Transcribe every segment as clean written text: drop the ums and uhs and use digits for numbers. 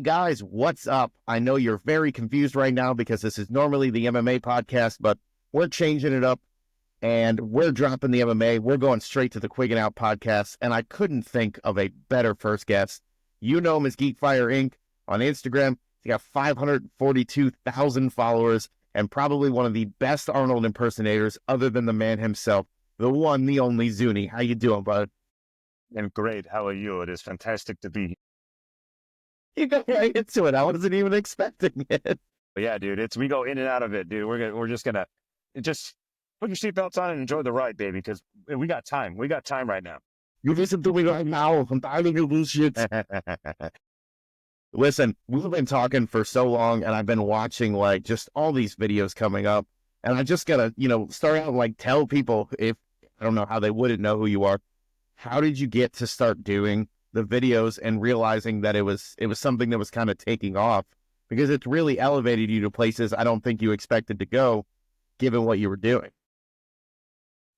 Hey guys, what's up? I know you're very confused right now because this is normally the MMA podcast, but we're changing it up and we're dropping the MMA. We're going straight to the Quiggin Out Podcast, and I couldn't think of a better first guest. You know him as GeekFireInk on Instagram. He got 542,000 followers and probably one of the best Arnold impersonators other than the man himself, the one, the only Zuni. How you doing, bud? I'm great. How are you? It is fantastic to be here. You got right into it. I wasn't even expecting it. But yeah, dude, we go in and out of it, dude. We're just gonna put your seatbelts on and enjoy the ride, baby, because we got time. We got time right now. You listen to me right now. I'm tired of your bullshit. Listen, we've been talking for so long, and I've been watching like just all these videos coming up, and I just gotta, start out and like tell people, if I don't know how they wouldn't know who you are. How did you get to start doing the videos and realizing that it was something that was kind of taking off? Because it's really elevated you to places I don't think you expected to go, given what you were doing.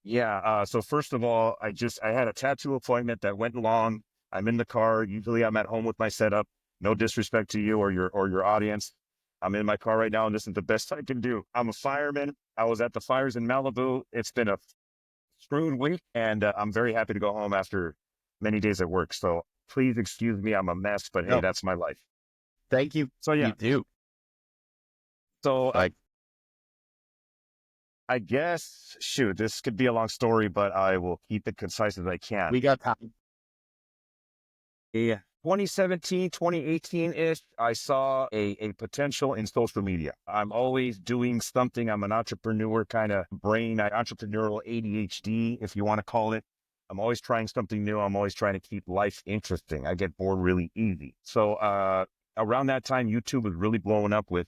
Yeah. So first of all, I had a tattoo appointment that went long. I'm in the car. Usually I'm at home with my setup. No disrespect to you or your audience. I'm in my car right now, and this is the best I can do. I'm a fireman. I was at the fires in Malibu. It's been a screwed week, and I'm very happy to go home after many days at work. So please excuse me. I'm a mess, but hey, that's my life. Thank you. So yeah. You do. So I guess, shoot, this could be a long story, but I will keep it concise as I can. We got time. Yeah. 2017, 2018-ish, I saw a potential in social media. I'm always doing something. I'm an entrepreneur kind of brain, entrepreneurial ADHD, if you want to call it. I'm always trying something new. I'm always trying to keep life interesting. I get bored really easy. So around that time, YouTube was really blowing up with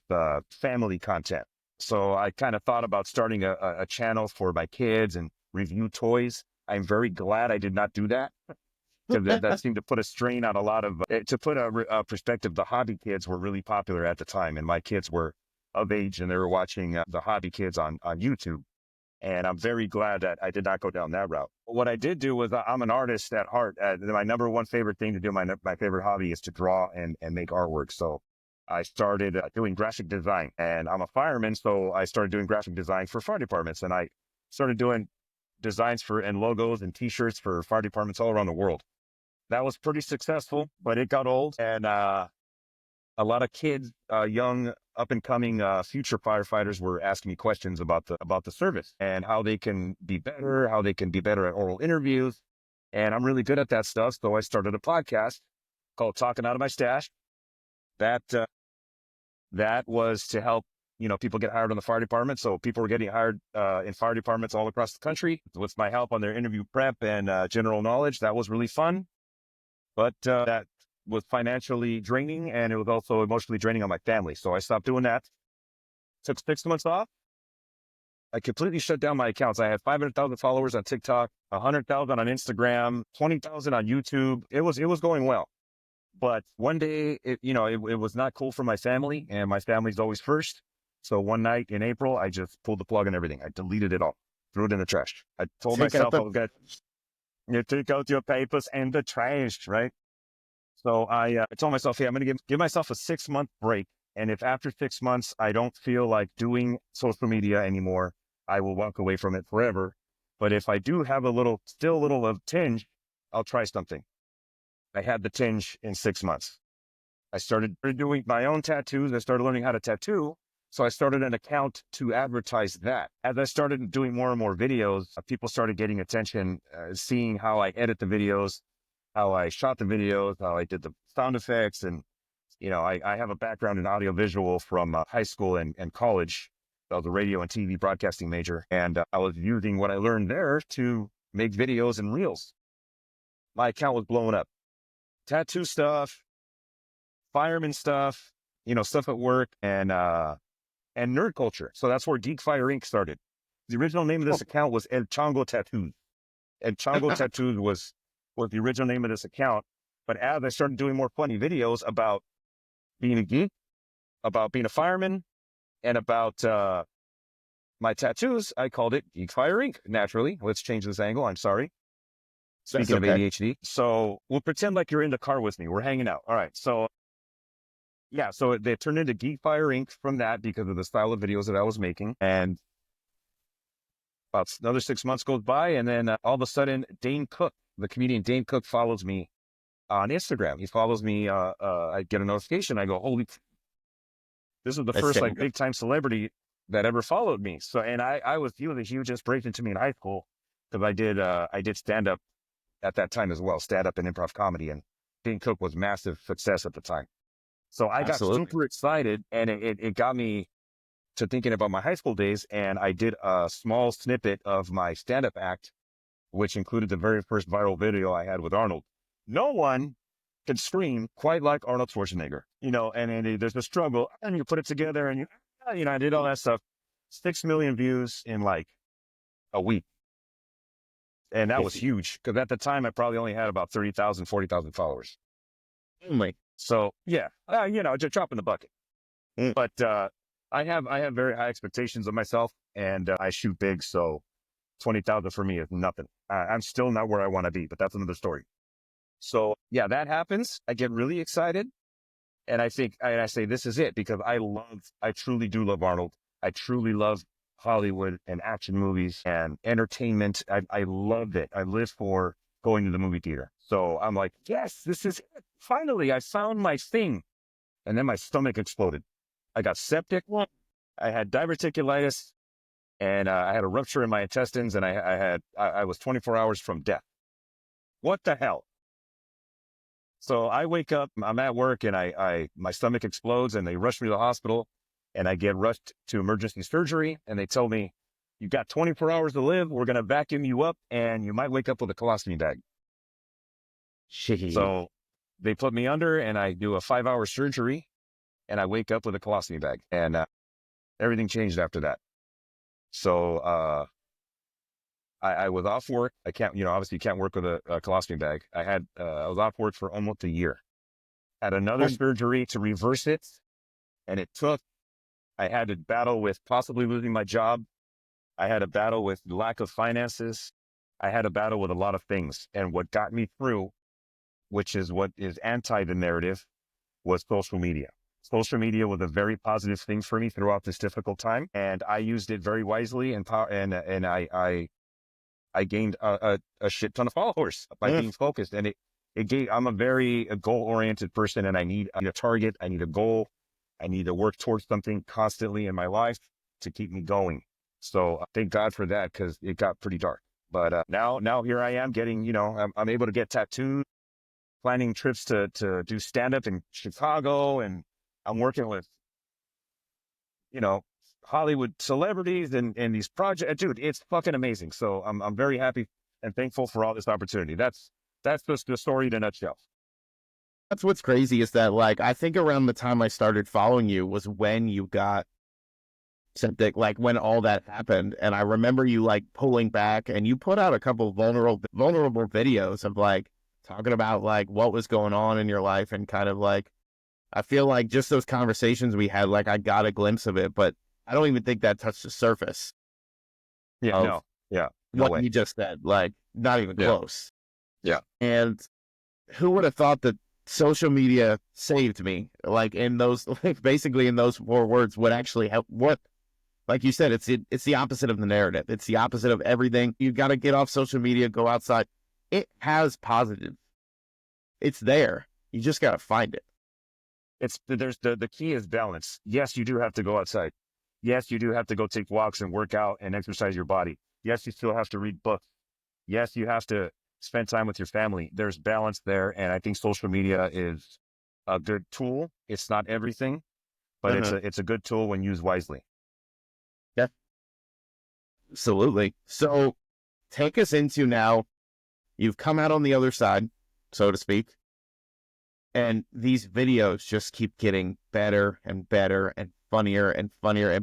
family content. So I kind of thought about starting a channel for my kids and review toys. I'm very glad I did not do that. Because that seemed to put a strain on a lot of, to put a perspective, the hobby kids were really popular at the time, and my kids were of age and they were watching the hobby kids on YouTube. And I'm very glad that I did not go down that route. What I did do was I'm an artist at heart. My number one favorite thing to do, my favorite hobby is to draw and make artwork. So I started doing graphic design, and I'm a fireman. So I started doing graphic design for fire departments, and I started doing designs and logos and t-shirts for fire departments all around the world. That was pretty successful, but it got old, and a lot of kids, young up and coming future firefighters were asking me questions about the service and how they can be better, at oral interviews. And I'm really good at that stuff. So I started a podcast called Talking Out of My Stash. That was to help, people get hired on the fire department. So people were getting hired in fire departments all across the country. With my help on their interview prep and general knowledge, that was really fun. But that was financially draining, and it was also emotionally draining on my family. So I stopped doing that. Took 6 months off. I completely shut down my accounts. I had 500,000 followers on TikTok, 100,000 on Instagram, 20,000 on YouTube. It was going well. But one day, it was not cool for my family, and my family's always first. So one night in April, I just pulled the plug on everything. I deleted it all, threw it in the trash. I told myself I was going to, you take out your papers and the trash, right? So I told myself, hey, I'm going to give myself a 6-month break. And if after 6 months, I don't feel like doing social media anymore, I will walk away from it forever. But if I do have still a little of tinge, I'll try something. I had the tinge in 6 months. I started doing my own tattoos. I started learning how to tattoo. So I started an account to advertise that. As I started doing more and more videos, people started getting attention, seeing how I edit the videos, how I shot the videos, how I did the sound effects. And, I have a background in audiovisual from high school and college. I was a radio and TV broadcasting major. And I was using what I learned there to make videos and reels. My account was blowing up. Tattoo stuff, fireman stuff, stuff at work, and nerd culture. So that's where GeekFireInk started. The original name of this account was El Chango Tattoos. El Chango Tattoos was the original name of this account. But as I started doing more funny videos about being a geek, about being a fireman, and about my tattoos, I called it GeekFireInk. Naturally, let's change this angle. I'm sorry. Speaking of ADHD. So we'll pretend like you're in the car with me. We're hanging out. All right. So yeah, so they turned into GeekFireInk from that because of the style of videos that I was making. And about another 6 months goes by, and then all of a sudden, Dane Cook, the comedian Dane Cook, follows me on Instagram. He follows me. I get a notification. I go, holy, this is the first like big time celebrity that ever followed me. So, and he was a huge inspiration to me in high school because I did stand up at that time as well, stand up and improv comedy. And Dane Cook was massive success at the time. So I got super excited, and it got me to thinking about my high school days. And I did a small snippet of my stand up act, which included the very first viral video I had with Arnold. No one can scream quite like Arnold Schwarzenegger, you know, and there's a struggle, and you put it together, and you know, I did all that stuff. 6 million views in like a week. And that was huge because at the time I probably only had about 30,000, 40,000 followers. Only. So yeah, you know, just dropping the bucket. But I have very high expectations of myself, and I shoot big. So 20,000 for me is nothing. I'm still not where I want to be, but that's another story. So yeah, that happens. I get really excited, and I think I say this is it because I truly do love Arnold. I truly love Hollywood and action movies and entertainment. I love it. I live for going to the movie theater. So I'm like, yes, this is it. Finally, I found my thing. And then my stomach exploded. I got septic. I had diverticulitis, and I had a rupture in my intestines, and I was 24 hours from death. What the hell? So I wake up, I'm at work, and my stomach explodes, and they rush me to the hospital, and I get rushed to emergency surgery, and they tell me, you got 24 hours to live. We're going to vacuum you up, and you might wake up with a colostomy bag. So they put me under, and I do a 5-hour surgery, and I wake up with a colostomy bag, and everything changed after that. So I was off work. I can't, you know, obviously you can't work with a colostomy bag. I was off work for almost a year. Had another surgery to reverse it, and I had to battle with possibly losing my job. I had a battle with lack of finances. I had a battle with a lot of things. And what got me through, which is what is anti the narrative, was social media. Social media was a very positive thing for me throughout this difficult time. And I used it very wisely, and I gained a shit ton of followers by being focused. And I'm a very goal-oriented person, and I need a target. I need a goal. I need to work towards something constantly in my life to keep me going. So thank God for that, because it got pretty dark. But now here I am getting, you know, I'm able to get tattooed, planning trips to do stand-up in Chicago, and I'm working with, you know, Hollywood celebrities and these projects. Dude, it's fucking amazing. So I'm very happy and thankful for all this opportunity. That's just the story in a nutshell. That's what's crazy is that, like, I think around the time I started following you was when you got septic, like when all that happened. And I remember you like pulling back, and you put out a couple of vulnerable videos of like talking about like what was going on in your life, and kind of like, I feel like just those conversations we had, like I got a glimpse of it, but I don't even think that touched the surface. Yeah, no. Yeah. No what way. you just said, like not even close. Yeah. And who would have thought that social media saved me? Like in those, like basically in those 4 words would actually help. What, like you said, it's the opposite of the narrative. It's the opposite of everything. You got to get off social media, go outside. It has positive. It's there. You just got to find it. There's the key is balance. Yes, you do have to go outside. Yes, you do have to go take walks and work out and exercise your body. Yes, you still have to read books. Yes, you have to spend time with your family. There's balance there. And I think social media is a good tool. It's not everything, but it's a good tool when used wisely. Yeah, absolutely. So take us into now, you've come out on the other side, so to speak, and these videos just keep getting better and better and funnier and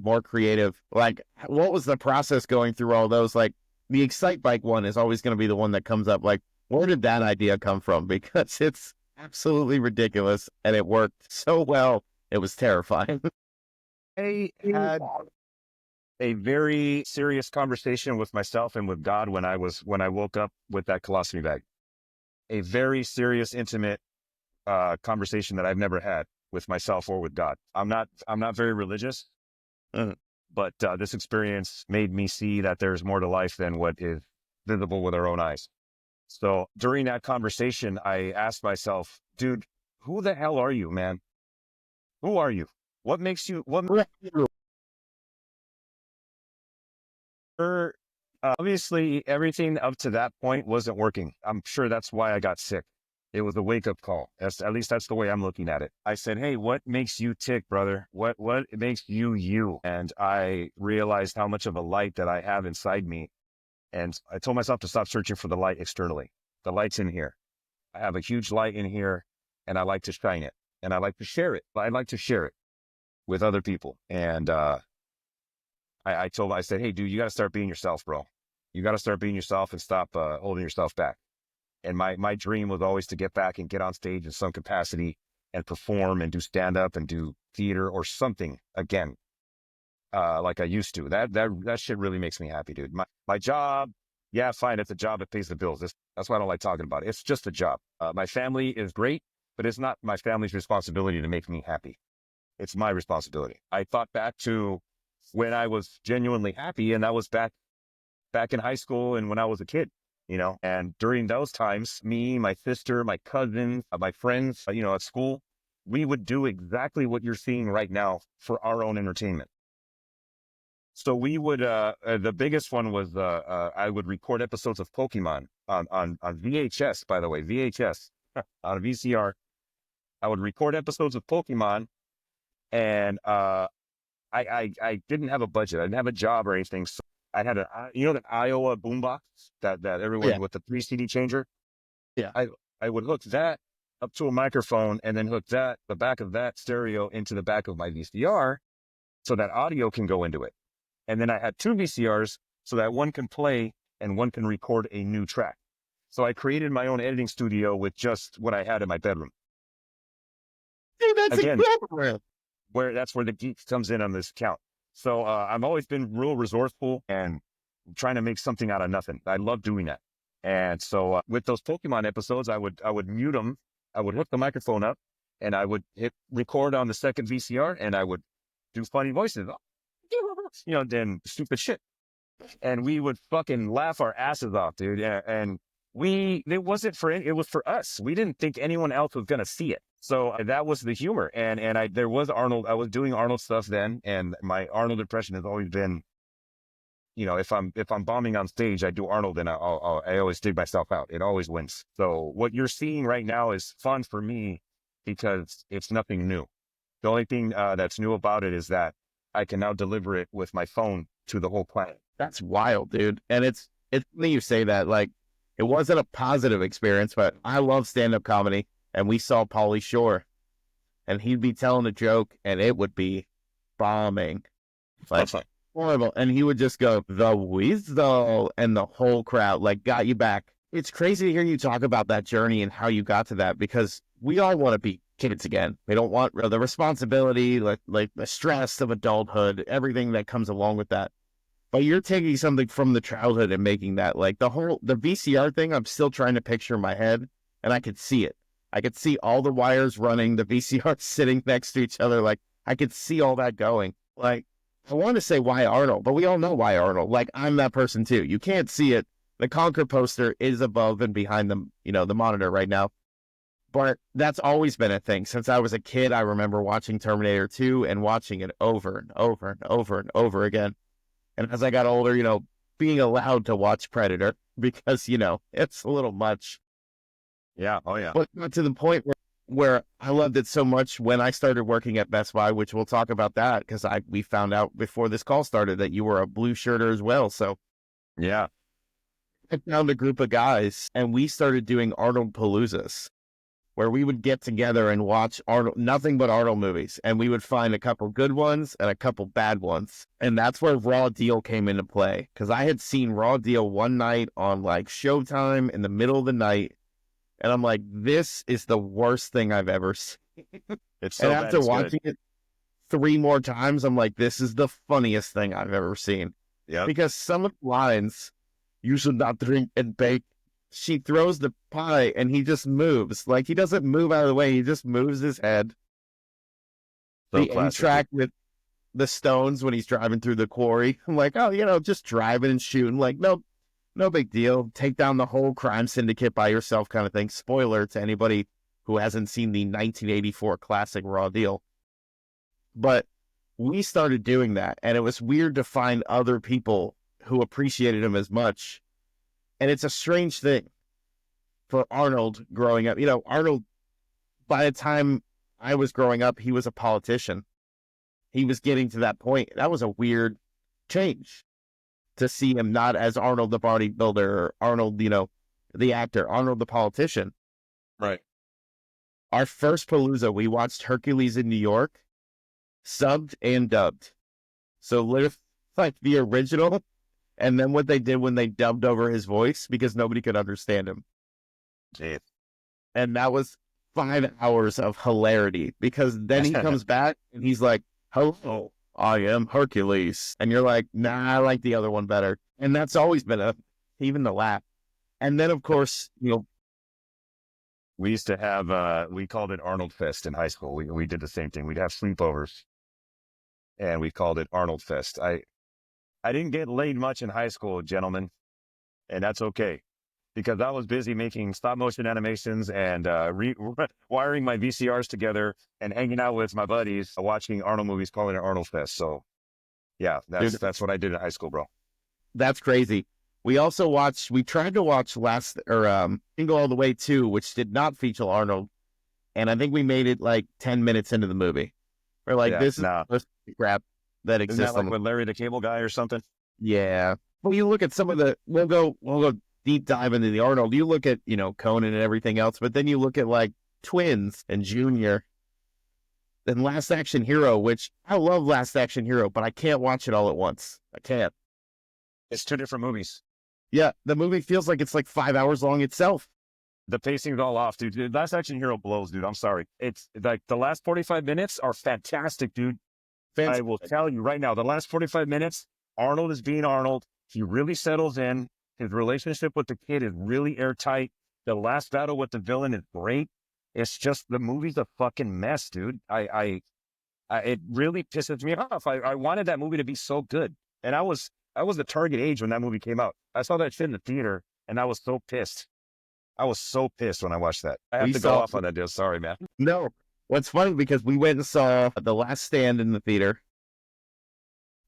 more creative. Like, what was the process going through all those? Like, the Excite Bike one is always going to be the one that comes up. Like, where did that idea come from? Because it's absolutely ridiculous, and it worked so well. It was terrifying. I had a very serious conversation with myself and with God when I woke up with that colostomy bag. A very serious, intimate conversation that I've never had. with myself or with God. I'm not very religious, but this experience made me see that there's more to life than what is visible with our own eyes. So during that conversation, I asked myself, dude, who the hell are you, man? Who are you? What makes you, obviously everything up to that point wasn't working. I'm sure that's why I got sick. It was a wake-up call. At least that's the way I'm looking at it. I said, hey, what makes you tick, brother? What makes you you? And I realized how much of a light that I have inside me. And I told myself to stop searching for the light externally. The light's in here. I have a huge light in here, and I like to shine it, and I like to share it. I like to share it with other people. And I said, hey, dude, you got to start being yourself, bro. You got to start being yourself and stop holding yourself back. And my dream was always to get back and get on stage in some capacity and perform and do stand-up and do theater or something again, like I used to. That shit really makes me happy, dude. My job, yeah, fine. It's a job that pays the bills. That's why I don't like talking about it. It's just a job. My family is great, but it's not my family's responsibility to make me happy. It's my responsibility. I thought back to when I was genuinely happy, and that was back in high school and when I was a kid, and during those times, me, my sister, my cousins, my friends, at school, we would do exactly what you're seeing right now for our own entertainment. So we would, the biggest one was, I would record episodes of Pokemon on VHS, by the way, VHS, on a VCR. I would record episodes of Pokemon, and I didn't have a budget. I didn't have a job or anything. So I had that Iowa boombox that everyone with the 3 CD changer. Yeah. I would hook that up to a microphone and then hook the back of that stereo into the back of my VCR so that audio can go into it. And then I had 2 VCRs so that one can play and one can record a new track. So I created my own editing studio with just what I had in my bedroom. Dude, that's incredible. That's where the geek comes in on this count. So I've always been real resourceful and trying to make something out of nothing. I love doing that. And so with those Pokemon episodes, I would mute them. I would hook the microphone up and I would hit record on the second VCR and I would do funny voices, then stupid shit. And we would fucking laugh our asses off, dude. And it wasn't it was for us. We didn't think anyone else was going to see it. So that was the humor. And there was Arnold. I was doing Arnold stuff then. And my Arnold impression has always been, if I'm bombing on stage, I do Arnold and I always dig myself out. It always wins. So what you're seeing right now is fun for me because it's nothing new. The only thing that's new about it is that I can now deliver it with my phone to the whole planet. That's wild, dude. And it's funny you say that. Like, it wasn't a positive experience, but I love stand-up comedy. And we saw Pauly Shore, and he'd be telling a joke, and it would be bombing. Like, horrible. And he would just go, the weasel, and the whole crowd, got you back. It's crazy to hear you talk about that journey and how you got to that, because we all want to be kids again. We don't want the responsibility, like the stress of adulthood, everything that comes along with that. But you're taking something from the childhood and making that, the VCR thing, I'm still trying to picture in my head, and I could see it. I could see all the wires running, the VCR sitting next to each other. I could see all that going. I want to say why Arnold, but we all know why Arnold. I'm that person too. You can't see it. The Conquer poster is above and behind the monitor right now. But that's always been a thing. Since I was a kid, I remember watching Terminator 2 and watching it over and over and over and over again. And as I got older, being allowed to watch Predator because, it's a little much. Yeah. Oh, yeah. But to the point where I loved it so much when I started working at Best Buy, which we'll talk about that because we found out before this call started that you were a blue shirter as well. So yeah, I found a group of guys and we started doing Arnold Paloozas where we would get together and watch nothing but Arnold movies. And we would find a couple good ones and a couple bad ones. And that's where Raw Deal came into play because I had seen Raw Deal one night on Showtime in the middle of the night. And I'm like, this is the worst thing I've ever seen. It's so and after watching it 3 more times, I'm like, this is the funniest thing I've ever seen. Yeah. Because some of the lines, you should not drink and bake. She throws the pie and he just moves. He doesn't move out of the way. He just moves his head. So The end classic. track with the Stones when he's driving through the quarry. I'm like, oh, just driving and shooting. Like, no big deal. Take down the whole crime syndicate by yourself kind of thing. Spoiler to anybody who hasn't seen the 1984 classic Raw Deal. But we started doing that, and it was weird to find other people who appreciated him as much. And it's a strange thing for Arnold growing up. Arnold, by the time I was growing up, he was a politician. He was getting to that point. That was a weird change to see him not as Arnold the bodybuilder or Arnold, the actor, Arnold the politician. Right. Our first Palooza, we watched Hercules in New York, subbed and dubbed. So literally like the original, and then what they did when they dubbed over his voice because nobody could understand him. Jeez. And that was 5 hours of hilarity because then he comes back and he's like, hello, I am Hercules. And you're like, nah, I like the other one better. And that's always been even the laugh. And then, of course, we used to have, we called it Arnold Fest in high school. We did the same thing. We'd have sleepovers and we called it Arnold Fest. I didn't get laid much in high school, gentlemen, and that's okay because I was busy making stop motion animations and wiring my VCRs together and hanging out with my buddies, watching Arnold movies, calling it Arnold Fest. So yeah, that's what I did in high school, bro. That's crazy. We tried to watch Jingle All the Way 2, which did not feature Arnold. And I think we made it like 10 minutes into the movie. We're like, this is the crap that exists. Isn't that like with Larry the Cable Guy or something? Yeah. But you look at some of we'll go deep dive into the Arnold. You look at, Conan and everything else, but then you look at like Twins and Junior. Then Last Action Hero, which I love Last Action Hero, but I can't watch it all at once. I can't. It's two different movies. Yeah, the movie feels like it's like 5 hours long itself. The pacing's all off, dude. Last Action Hero blows, dude. I'm sorry. It's like the last 45 minutes are fantastic, dude. I will tell you right now, the last 45 minutes, Arnold is being Arnold. He really settles in. His relationship with the kid is really airtight. The last battle with the villain is great. It's just the movie's a fucking mess, dude. It really pisses me off. I wanted that movie to be so good, and I was the target age when that movie came out. I saw that shit in the theater, and I was so pissed. I was so pissed when I watched that. I have to go off on that deal. Sorry, man. No. What's funny, because we went and saw The Last Stand in the theater,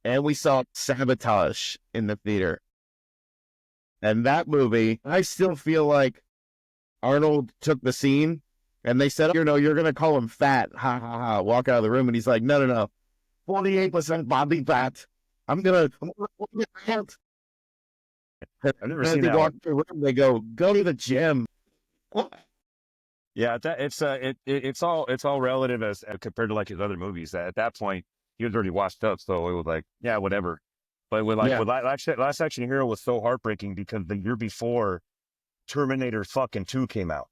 and we saw Sabotage in the theater. And that movie, I still feel like Arnold took the scene, and they said, you're going to call him fat. Ha, ha, ha. Walk out of the room, and he's like, no. 48% body fat. I'm gonna I've never seen that one. The room, they go to the gym. Yeah, it's all relative as compared to like his other movies. At that point, he was already washed up, so it was like, yeah, whatever. But with Last Action Hero was so heartbreaking because the year before, Terminator fucking 2 came out,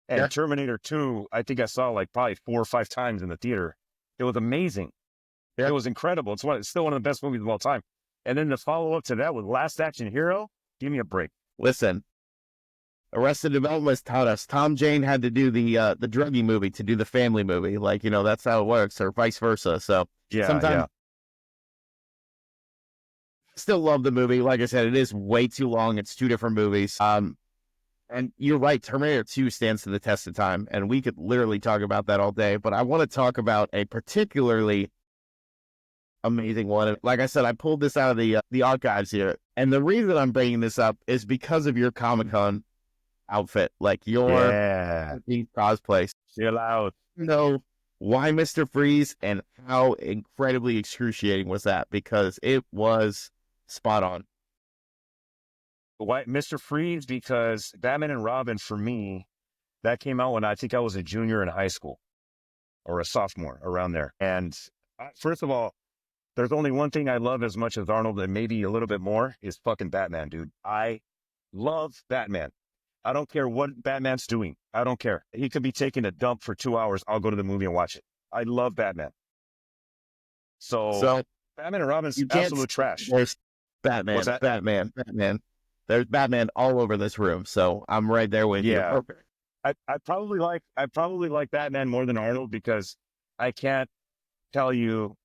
and Terminator 2, I think I saw like probably 4 or 5 times in the theater. It was amazing. Yeah. It was incredible. It's still one of the best movies of all time. And then the follow-up to that with Last Action Hero, give me a break. Listen, Arrested Development has taught us Tom Jane had to do the druggy movie to do the family movie. Like, that's how it works, or vice versa. So sometimes still love the movie. Like I said, it is way too long. It's 2 different movies. And you're right, Terminator 2 stands to the test of time, and we could literally talk about that all day. But I want to talk about a particularly amazing one. Like I said, I pulled this out of the archives here, and the reason I'm bringing this up is because of your Comic-Con outfit, like your cosplay. Chill out. Why Mr. Freeze, and how incredibly excruciating was that? Because it was spot on. Why Mr. Freeze? Because Batman and Robin, for me, that came out when I think I was a junior in high school or a sophomore, around there. And first of all, there's only one thing I love as much as Arnold, and maybe a little bit more, is fucking Batman, dude. I love Batman. I don't care what Batman's doing. I don't care. He could be taking a dump for 2 hours. I'll go to the movie and watch it. I love Batman. So Batman and Robin's absolute trash. There's Batman. What's that? Batman. There's Batman all over this room. So I'm right there with you. I probably like Batman more than Arnold because I can't tell you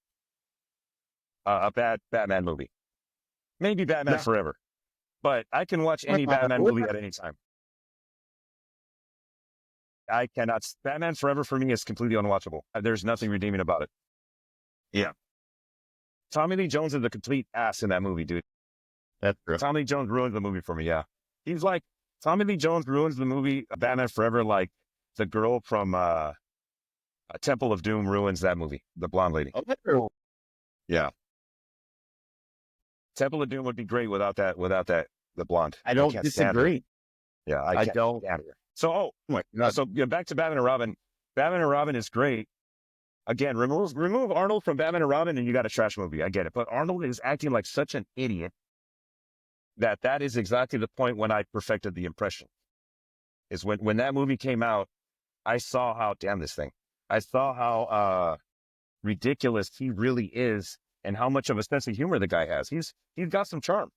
a bad Batman movie. Maybe Batman Forever, but I can watch any Batman movie at any time. I cannot. Batman Forever for me is completely unwatchable. There's nothing redeeming about it. Yeah. Tommy Lee Jones is a complete ass in that movie, dude. That's true. Tommy Lee Jones ruins the movie for me, yeah. He's like, Tommy Lee Jones ruins the movie Batman Forever like the girl from Temple of Doom ruins that movie, the blonde lady. Oh, yeah. Temple of Doom would be great without that, the blonde. I don't disagree. Yeah, I don't. So, back to Batman and Robin. Batman and Robin is great. Again, remove Arnold from Batman and Robin and you got a trash movie. I get it. But Arnold is acting like such an idiot that is exactly the point when I perfected the impression. Is when that movie came out, I saw how, I saw how ridiculous he really is and how much of a sense of humor the guy has. He's got some charm.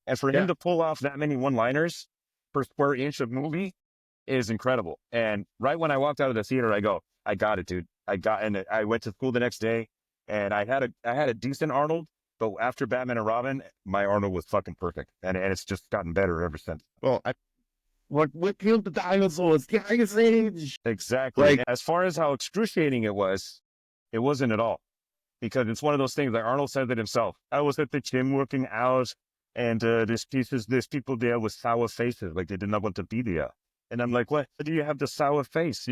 And for him to pull off that many one-liners per square inch of movie is incredible. And right when I walked out of the theater, I go, I got it, dude. And I went to school the next day and I had a decent Arnold, but after Batman and Robin, my Arnold was fucking perfect. And it's just gotten better ever since. Well, what killed the dinosaurs? The Ice Age. Exactly. As far as how excruciating it wasn't at all. Because it's one of those things, like Arnold said it himself. I was at the gym working out, and there's people there with sour faces, like they did not want to be there. And I'm like, what? Do you have the sour face?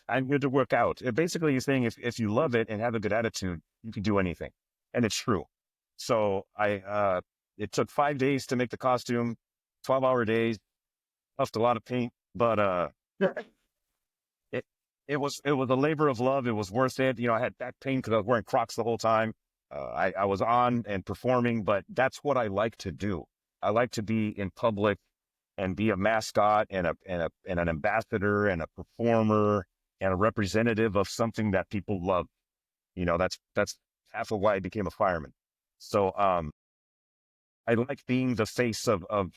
I'm here to work out. And basically, he's saying if you love it and have a good attitude, you can do anything. And it's true. So it took 5 days to make the costume, 12-hour days, puffed a lot of paint, but it was a labor of love. It was worth it. I had back pain because I was wearing Crocs the whole time. I was on and performing, but that's what I like to do. I like to be in public and be a mascot and an ambassador and a performer and a representative of something that people love. That's half of why I became a fireman. So I like being the face of an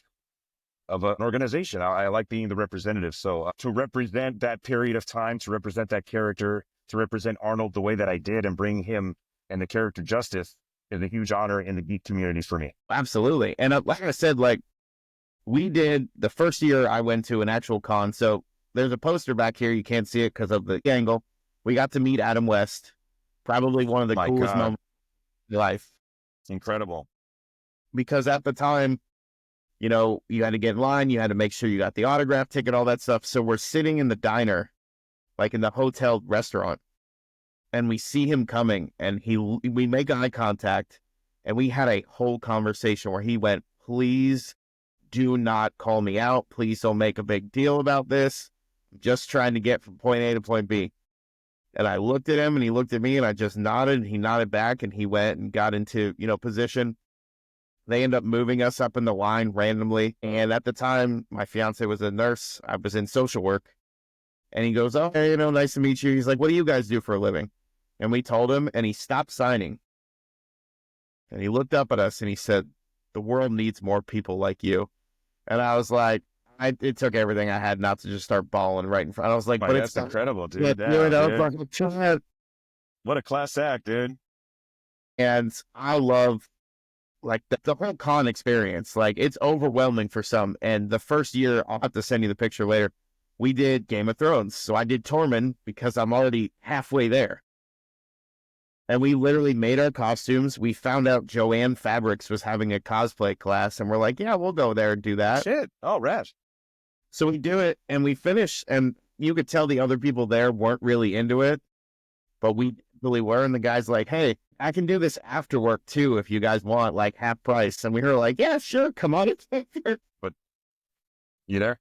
organization. I like being the representative. So to represent that period of time, to represent that character, to represent Arnold the way that I did and bring him and the character justice is a huge honor in the geek community for me. Absolutely. And like I said, we did the first year I went to an actual con. So there's a poster back here. You can't see it because of the angle. We got to meet Adam West, probably one of the coolest moments of my life. Incredible. Because at the time, you had to get in line. You had to make sure you got the autograph ticket, all that stuff. So we're sitting in the diner, like in the hotel restaurant, and we see him coming and we make eye contact and we had a whole conversation where he went, please do not call me out. Please don't make a big deal about this. I'm just trying to get from point A to point B. And I looked at him and he looked at me and I just nodded. He nodded back and he went and got into, position. They end up moving us up in the line randomly. And at the time, my fiance was a nurse. I was in social work. And he goes, oh, hey, nice to meet you. He's like, what do you guys do for a living? And we told him, and he stopped signing. And he looked up at us and he said, the world needs more people like you. And I was like, it took everything I had not to just start bawling right in front. I was like, but that's incredible, dude. Yeah, what a class act, dude. And I love the whole con experience. It's overwhelming for some. And the first year, I'll have to send you the picture later, we did Game of Thrones. So I did Tormund because I'm already halfway there. And we literally made our costumes. We found out Joanne Fabrics was having a cosplay class. And we're like, yeah, we'll go there and do that. Shit. Oh, rash. So we do it and we finish. And you could tell the other people there weren't really into it. But we really were. And the guy's like, hey, I can do this after work too if you guys want, half price. And we were like, yeah, sure, come on. But you there?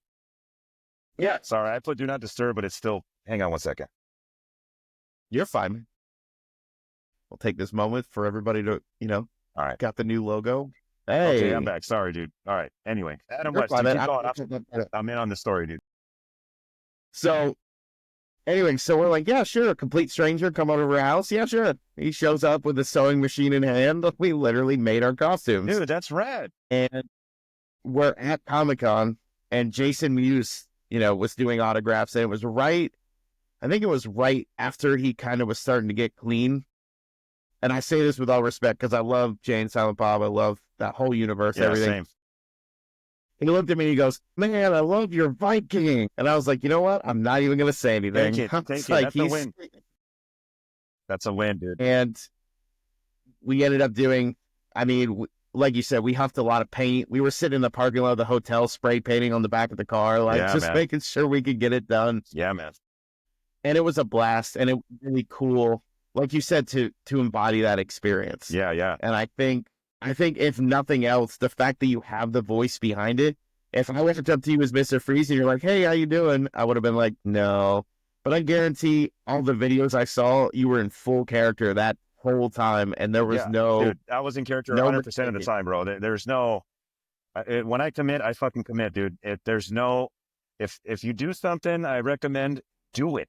Yeah. Sorry, I put do not disturb, but it's still, hang on one second. You're fine. We'll take this moment for everybody to, all right, got the new logo. Hey. Okay, I'm back. Sorry, dude. All right. Anyway, Adam West, keep going. I'm in on the story, dude. So anyway, so we're like, yeah, sure. A complete stranger come over our house. Yeah, sure. He shows up with a sewing machine in hand. We literally made our costumes. Dude, that's rad. And we're at Comic-Con and Jason Mewes, was doing autographs. And it was right I think it was right after he kind of was starting to get clean. And I say this with all respect because I love Jay and Silent Bob. I love that whole universe, everything. Same. He looked at me and he goes, "Man, I love your Viking." And I was like, you know what? I'm not even going to say anything. Thank you. Like, That's a win. That's a win, dude. And we ended up doing, I mean, like you said, we huffed a lot of paint. We were sitting in the parking lot of the hotel, spray painting on the back of the car, like just making sure we could get it done. Yeah, man. And it was a blast, and it was really cool, like you said, to embody that experience. Yeah, yeah. And I think if nothing else, the fact that you have the voice behind it, if I went up to you as Mr. Freeze and you're like, "Hey, how you doing?" I would have been like, "No." But I guarantee all the videos I saw, you were in full character that whole time, and there was Dude, I was in character 100% of the time, bro. There's no, when I commit, I fucking commit, dude. There's no, if you do something, I recommend do it.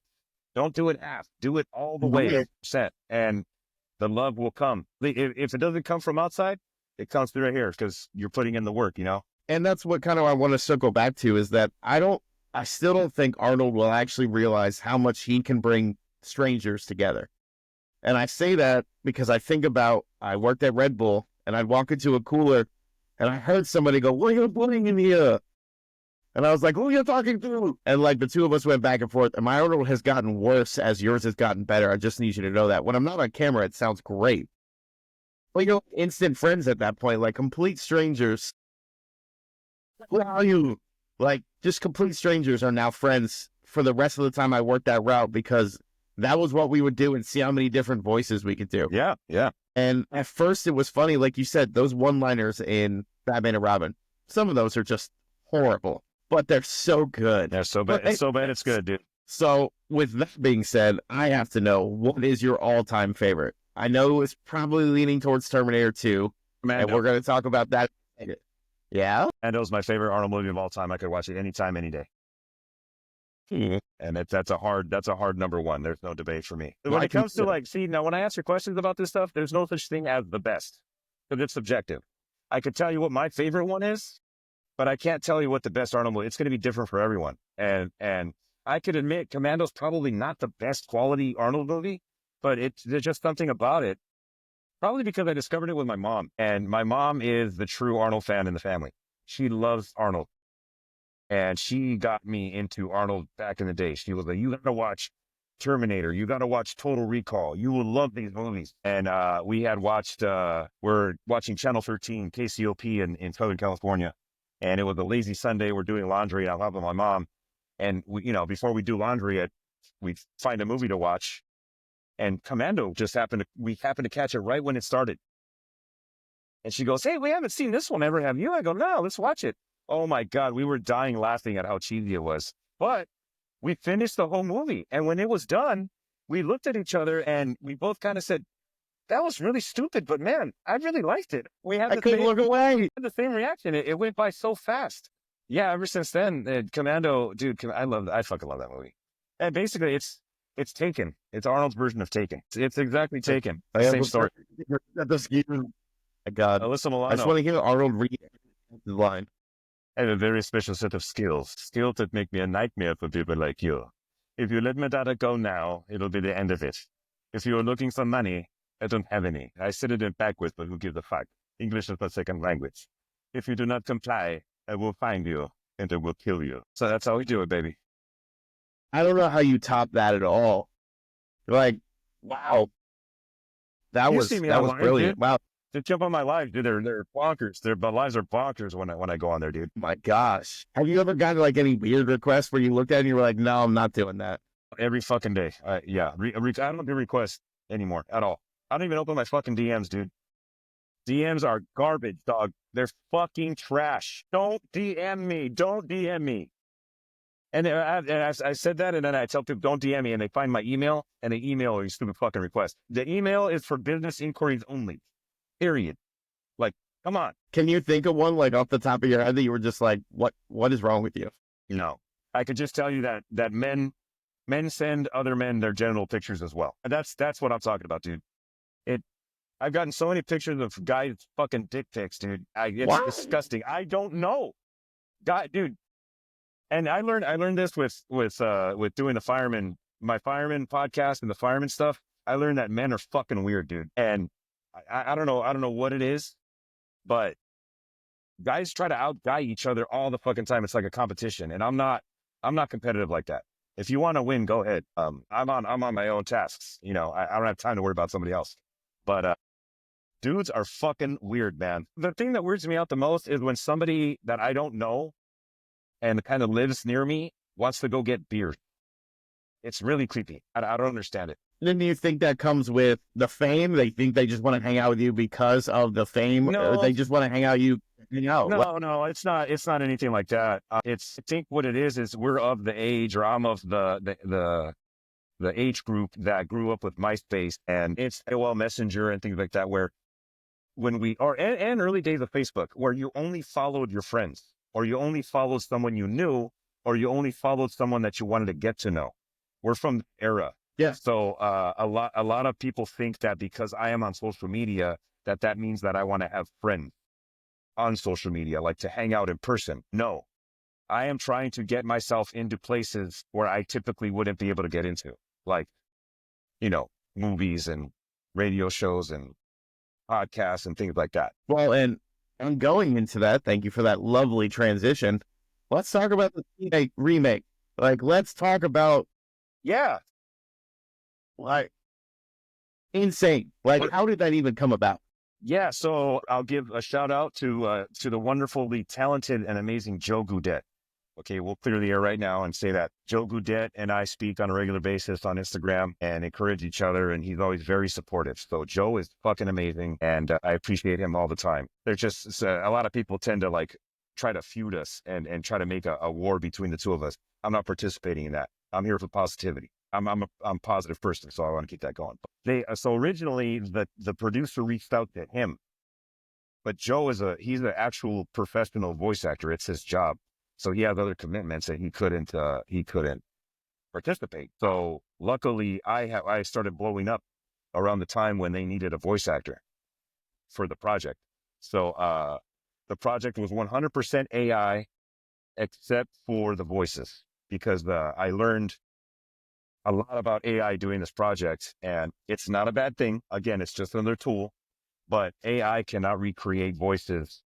Don't do it half. Do it all the way, percent, and the love will come. If it doesn't come from outside, it comes through right here because you're putting in the work, you know? And that's what kind of I want to circle back to is that I still don't think Arnold will actually realize how much he can bring strangers together. And I say that because I think about, I worked at Red Bull and I'd walk into a cooler and I heard somebody go, "What are you doing in here?" And I was like, "Who are you talking to?" And like the two of us went back and forth, and my Arnold has gotten worse as yours has gotten better. I just need you to know that. When I'm not on camera, it sounds great. Well, you know, instant friends at that point, like complete strangers. Who are you? Like just complete strangers are now friends for the rest of the time I worked that route because that was what we would do and see how many different voices we could do. Yeah, yeah. And at first it was funny, like you said, those one-liners in Batman and Robin, some of those are just horrible, but they're so good. They're so bad. It's so bad it's good, dude. So with that being said, I have to know, what is your all-time favorite? I know it's probably leaning towards Terminator 2, and we're going to talk about that. Yeah? And it was my favorite Arnold movie of all time. I could watch it anytime, any day. And that's a hard number one. There's no debate for me. When it comes to like, see, now when I answer questions about this stuff, there's no such thing as the best because it's subjective. I could tell you what my favorite one is, but I can't tell you what the best Arnold movie. It's going to be different for everyone. And I could admit Commando's probably not the best quality Arnold movie, but there's just something about it. Probably because I discovered it with my mom, and my mom is the true Arnold fan in the family. She loves Arnold. And she got me into Arnold back in the day. She was like, "You got to watch Terminator. You got to watch Total Recall. You will love these movies." And we had watched, we're watching Channel 13, KCOP in Southern California. And it was a lazy Sunday. We're doing laundry. I'm helping my mom. And, before we do laundry, we find a movie to watch. And Commando we happened to catch it right when it started. And she goes, "Hey, we haven't seen this one ever, have you?" I go, "No, let's watch it." Oh my God, we were dying laughing at how cheesy it was. But we finished the whole movie. And when it was done, we looked at each other and we both kind of said, "That was really stupid, but man, I really liked it." I couldn't look away. Had the same reaction. It went by so fast. Yeah, ever since then, Commando, dude, I fucking love that movie. And basically it's Taken. It's Arnold's version of Taken. It's exactly Taken. Same story. My God. Alyssa Milano. I just want to hear Arnold read the line. "I have a very special set of skills that make me a nightmare for people like you. If you let my data go now, it'll be the end of it. If you are looking for money, I don't have any. I said it in backwards, but who gives a fuck? English is my second language. If you do not comply, I will find you and I will kill you." So that's how we do it, baby. I don't know how you top that at all. Like, wow. That was brilliant. Dude. Wow. To jump on my live, dude, they're bonkers. My lives are bonkers when I go on there, dude. My gosh. Have you ever gotten like any weird requests where you looked at it and you were like, "No, I'm not doing that"? Every fucking day. Yeah. I don't do requests anymore at all. I don't even open my fucking DMs, dude. DMs are garbage, dog. They're fucking trash. Don't DM me. Don't DM me. And I said that, and then I tell people, "Don't DM me," and they find my email, and they email a stupid fucking request. The email is for business inquiries only. Period. Like, come on. Can you think of one like off the top of your head that you were just like, what is wrong with you? No. I could just tell you that men send other men their genital pictures as well. And that's what I'm talking about, dude. I've gotten so many pictures of guys fucking dick pics, dude. It's disgusting. I don't know. God, dude. And I learned this with doing the fireman my fireman podcast and the fireman stuff, I learned that men are fucking weird, dude. And I don't know what it is, but guys try to outguy each other all the fucking time. It's like a competition, and I'm not competitive like that. If you want to win, go ahead. I'm on my own tasks. You know, I don't have time to worry about somebody else. But dudes are fucking weird, man. The thing that weirds me out the most is when somebody that I don't know and kind of lives near me wants to go get beer. It's really creepy. I don't understand it. Then do you think that comes with the fame? They think they just want to hang out with you because of the fame? No. Or they just want to hang out No, it's not anything like that. I think what it is we're of the age, or I'm of the age group that grew up with MySpace and it's AOL Messenger and things like that, where when and early days of Facebook, where you only followed your friends, or you only followed someone you knew, or you only followed someone that you wanted to get to know. We're from the era. Yeah. So a lot of people think that because I am on social media, that means that I want to have friends on social media, like to hang out in person. No, I am trying to get myself into places where I typically wouldn't be able to get into, like, you know, movies and radio shows and podcasts and things like that. Well, and I'm going into that. Thank you for that lovely transition. Let's talk about the remake. Like, let's talk about, like, insane. Like, how did that even come about? Yeah, so I'll give a shout out to the wonderfully talented and amazing Joe Goudet. Okay, we'll clear the air right now and say that Joe Goudet and I speak on a regular basis on Instagram and encourage each other, and he's always very supportive. So Joe is fucking amazing, and I appreciate him all the time. There's just a lot of people tend to like try to feud us and try to make a war between the two of us. I'm not participating in that. I'm here for positivity. I'm a positive person, so I want to keep that going. So originally the producer reached out to him, but Joe he's an actual professional voice actor. It's his job, so he has other commitments and he couldn't participate. So luckily, I started blowing up around the time when they needed a voice actor for the project. So the project was 100% AI, except for the voices, because I learned a lot about AI doing this project, and it's not a bad thing. Again, it's just another tool, but AI cannot recreate voices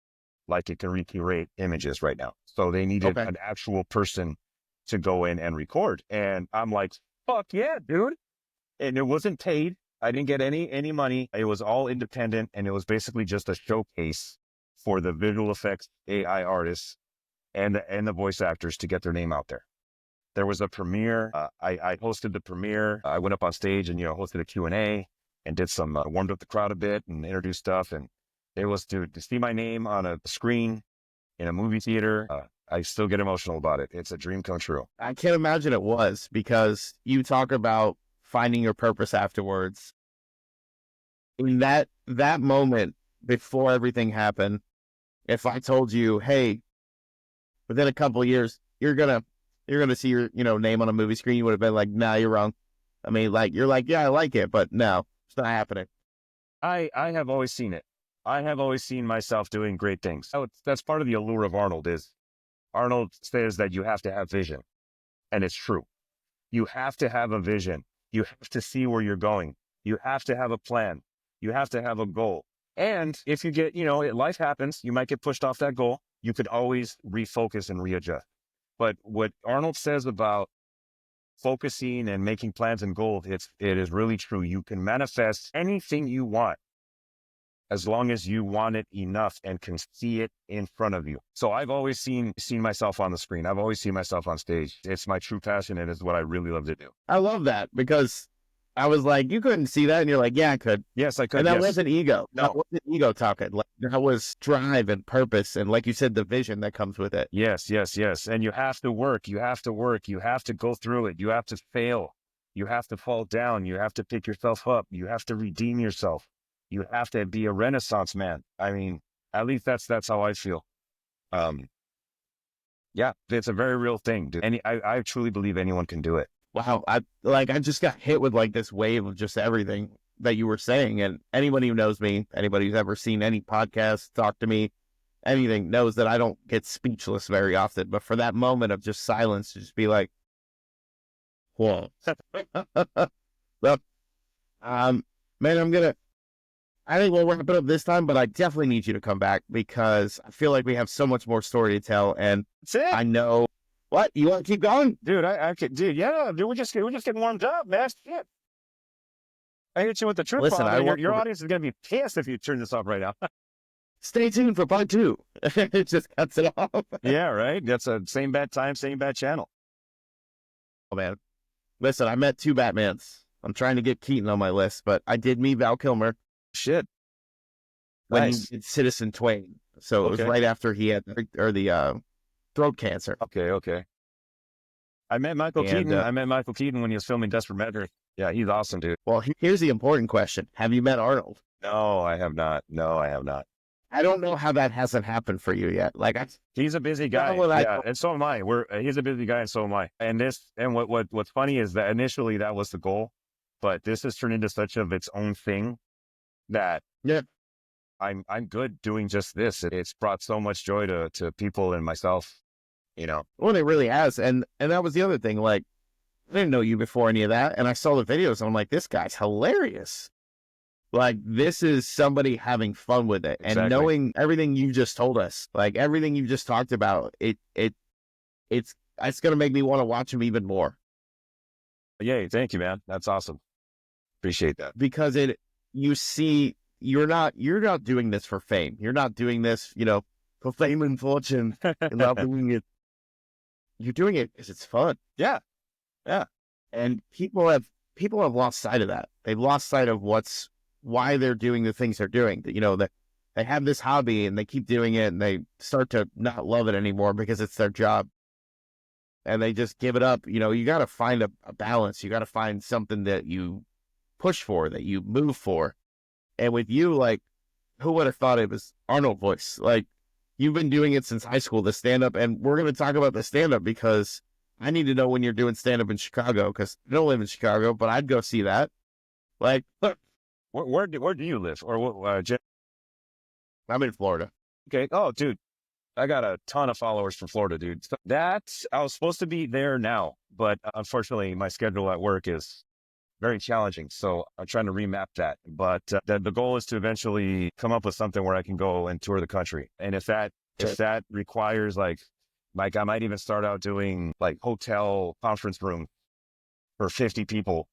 like it can recreate images right now. So they needed an actual person to go in and record. And I'm like, fuck yeah, dude. And it wasn't paid. I didn't get any money. It was all independent. And it was basically just a showcase for the visual effects AI artists and the voice actors to get their name out there. There was a premiere. I hosted the premiere. I went up on stage and, hosted a Q&A and did some, warmed up the crowd a bit and introduced stuff. And it was to see my name on a screen in a movie theater. I still get emotional about it. It's a dream come true. I can't imagine it was, because you talk about finding your purpose afterwards. In that moment before everything happened, if I told you, hey, within a couple of years, you're gonna see your name on a movie screen, you would have been like, nah, you're wrong. I mean, like, you're like, yeah, I like it, but no, it's not happening. I have always seen it. I have always seen myself doing great things. So that's part of the allure of Arnold. Arnold says that you have to have vision, and it's true. You have to have a vision. You have to see where you're going. You have to have a plan. You have to have a goal. And if you get, life happens, you might get pushed off that goal. You could always refocus and readjust. But what Arnold says about focusing and making plans and goals, it is really true. You can manifest anything you want as long as you want it enough and can see it in front of you. So I've always seen myself on the screen. I've always seen myself on stage. It's my true passion, and it's what I really love to do. I love that, because I was like, you couldn't see that, and you're like, yeah, I could. Yes, I could. And that wasn't ego. No. That wasn't ego talking. Like, that was drive and purpose, and like you said, the vision that comes with it. Yes. And you have to work. You have to work. You have to go through it. You have to fail. You have to fall down. You have to pick yourself up. You have to redeem yourself. You have to be a Renaissance man. I mean, at least that's how I feel. Yeah, it's a very real thing, dude. And I truly believe anyone can do it. Wow. I just got hit with like this wave of just everything that you were saying. And anybody who knows me, anybody who's ever seen any podcast, talk to me, anything, knows that I don't get speechless very often. But for that moment of just silence, to just be like, Whoa. Well, man, I think we'll wrap it up this time, but I definitely need you to come back because I feel like we have so much more story to tell. And That's it. I know what you want to keep going, Dude, I could, dude, yeah, dude, we're just getting warmed up, man. Shit. I hit you with the truth Listen, bomb, and your audience is going to be pissed if you turn this off right now. Stay tuned for part 2. It just cuts it off. Yeah, right? That's a same bad time, same bad channel. Oh, man. Listen, I met 2 Batmans. I'm trying to get Keaton on my list, but I did meet Val Kilmer Shit. when Nice. he did Citizen Twain. So it was Okay. right after he had the throat cancer. Okay. I met Michael Keaton when he was filming Desperate Measures. Yeah, he's awesome, dude. Well, here's the important question. Have you met Arnold? No, I have not. I don't know how that hasn't happened for you yet. Like, He's a busy guy. Yeah, and so am I. He's a busy guy, and so am I. And what's funny is that initially that was the goal, but this has turned into such of its own thing that I'm good doing just this. It's brought so much joy to people and myself, you know. Well, it really has. And that was the other thing. Like, I didn't know you before any of that. And I saw the videos and I'm like, this guy's hilarious. Like, this is somebody having fun with it. Exactly. And knowing everything you just told us, like everything you just talked about, it's going to make me want to watch him even more. Yay. Thank you, man. That's awesome. Appreciate that. Because you see, you're not doing this for fame. You're not doing this, for fame and fortune. You're not doing it. You're doing it because it's fun. Yeah. And people have lost sight of that. They've lost sight of why they're doing the things they're doing. That they have this hobby and they keep doing it and they start to not love it anymore because it's their job. And they just give it up. You got to find a balance. You got to find something that you push for, that you move for. And with you, like, who would have thought it was Arnold voice? Like, you've been doing it since high school, the stand-up, and we're going to talk about the stand-up because I need to know when you're doing stand-up in Chicago because I don't live in Chicago, but I'd go see that. Like, look. Where do you live? Or what? I'm in Florida. Okay. Oh, dude, I got a ton of followers from Florida, dude. I was supposed to be there now, but unfortunately, my schedule at work is very challenging. So I'm trying to remap that. But the goal is to eventually come up with something where I can go and tour the country. And if that requires like I might even start out doing like hotel conference room for 50 people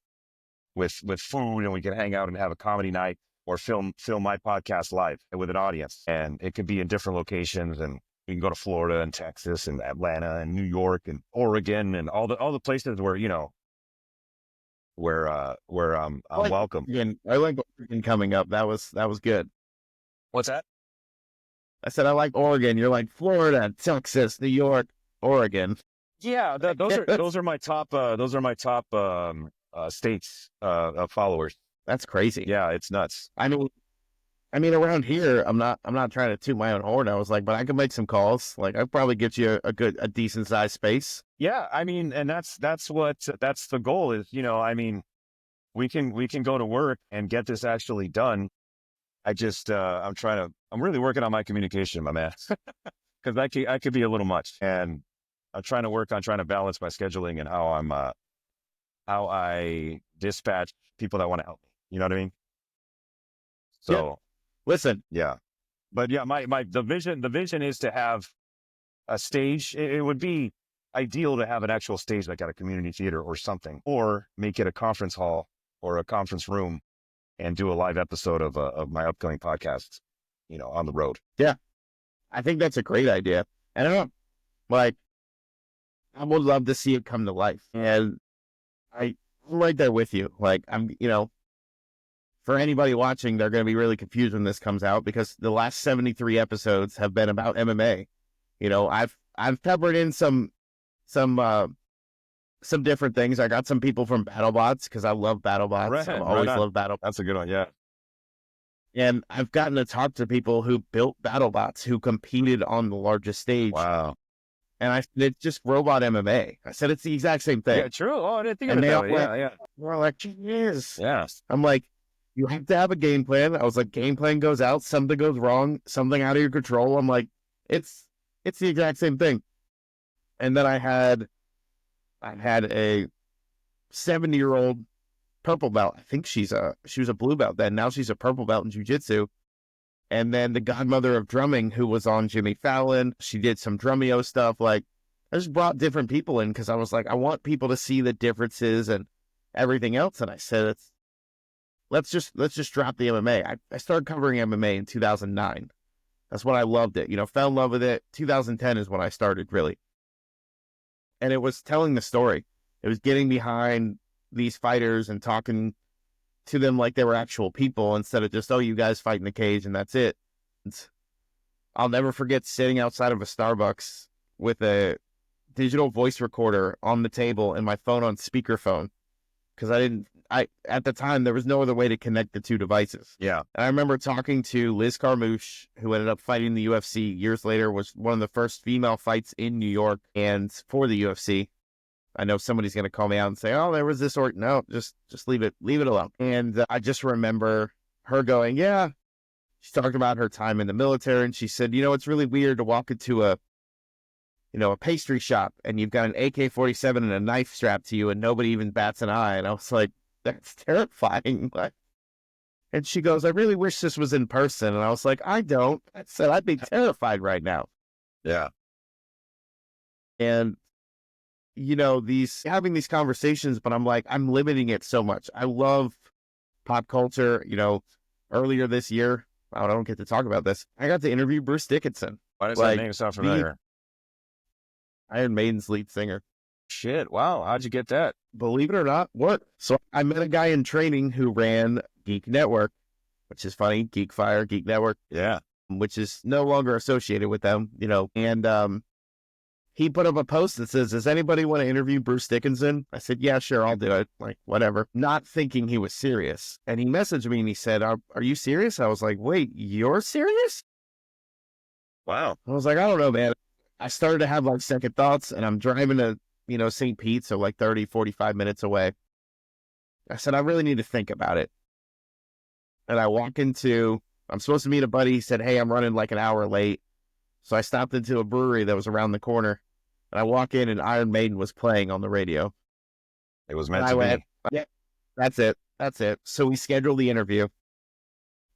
with food, and we can hang out and have a comedy night or film my podcast live with an audience. And it could be in different locations, and we can go to Florida and Texas and Atlanta and New York and Oregon and all the places where, where I'm welcome. I like Oregon coming up. That was good. What's that? I said, I like Oregon. You're like Florida, Texas, New York, Oregon. Yeah. Those are my top states of followers. That's crazy. Yeah. It's nuts. I mean, around here, I'm not trying to toot my own horn. I was like, but I can make some calls. Like, I'd probably get you a decent sized space. Yeah. I mean, and that's the goal is, I mean, we can go to work and get this actually done. I just, I'm really working on my communication, my man, because I could be a little much, and I'm trying to balance my scheduling and how I dispatch people that want to help me. You know what I mean? So. Yeah. Listen, yeah, but yeah, the vision is to have a stage. It would be ideal to have an actual stage like at a community theater or something, or make it a conference hall or a conference room and do a live episode of my upcoming podcast, on the road. Yeah, I think that's a great idea. And I don't like, I would love to see it come to life. And I'm right there with you. Like, for anybody watching, they're going to be really confused when this comes out because the last 73 episodes have been about MMA. I've peppered in some different things. I got some people from BattleBots because I love BattleBots. Right, I've always loved BattleBots. That's a good one, yeah. And I've gotten to talk to people who built BattleBots, who competed on the largest stage. Wow. And I said, it's just robot MMA. I said, it's the exact same thing. Yeah, true. Oh, I didn't think of it that way. Yeah. We're like, yes. Yeah. I'm like, you have to have a game plan. I was like, game plan goes out, something goes wrong, something out of your control. I'm like, it's the exact same thing. And then I had a 70-year-old purple belt. I think she was a blue belt then. Now she's a purple belt in jiu-jitsu. And then the godmother of drumming, who was on Jimmy Fallon. She did some Drumeo stuff. Like, I just brought different people in because I was like, I want people to see the differences and everything else. And I said, let's just drop the MMA. I started covering MMA in 2009. That's when I loved it. Fell in love with it. 2010 is when I started, really. And it was telling the story. It was getting behind these fighters and talking to them like they were actual people instead of just, oh, you guys fight in the cage and that's it. I'll never forget sitting outside of a Starbucks with a digital voice recorder on the table and my phone on speakerphone because at the time, there was no other way to connect the two devices. Yeah. And I remember talking to Liz Carmouche, who ended up fighting in the UFC years later, was one of the first female fights in New York and for the UFC. I know somebody's going to call me out and say, oh, there was this or no, just leave it alone. And I just remember her going, yeah, she talked about her time in the military. And she said, it's really weird to walk into a pastry shop and you've got an AK-47 and a knife strapped to you and nobody even bats an eye. And I was like, that's terrifying. And she goes, I really wish this was in person. And I was like, I don't. I said, I'd be terrified right now. Yeah. And having these conversations, but I'm like, I'm limiting it so much. I love pop culture. Earlier this year, I don't get to talk about this. I got to interview Bruce Dickinson. Why does that name sound familiar? Iron Maiden's lead singer. Shit. Wow. How'd you get that? Believe it or not, what? So I met a guy in training who ran Geek Network, which is funny, Geek Network. Yeah. Which is no longer associated with them, and he put up a post that says, does anybody want to interview Bruce Dickinson? I said, yeah, sure, I'll do it. Like, whatever. Not thinking he was serious. And he messaged me and he said, are you serious? I was like, wait, you're serious? Wow. I was like, I don't know, man. I started to have like second thoughts and I'm driving to, St. Pete, so like 30, 45 minutes away. I said, I really need to think about it. And I walk into, I'm supposed to meet a buddy. He said, hey, I'm running like an hour late. So I stopped into a brewery that was around the corner. And I walk in and Iron Maiden was playing on the radio. It was meant to be. Yeah, that's it. So we scheduled the interview.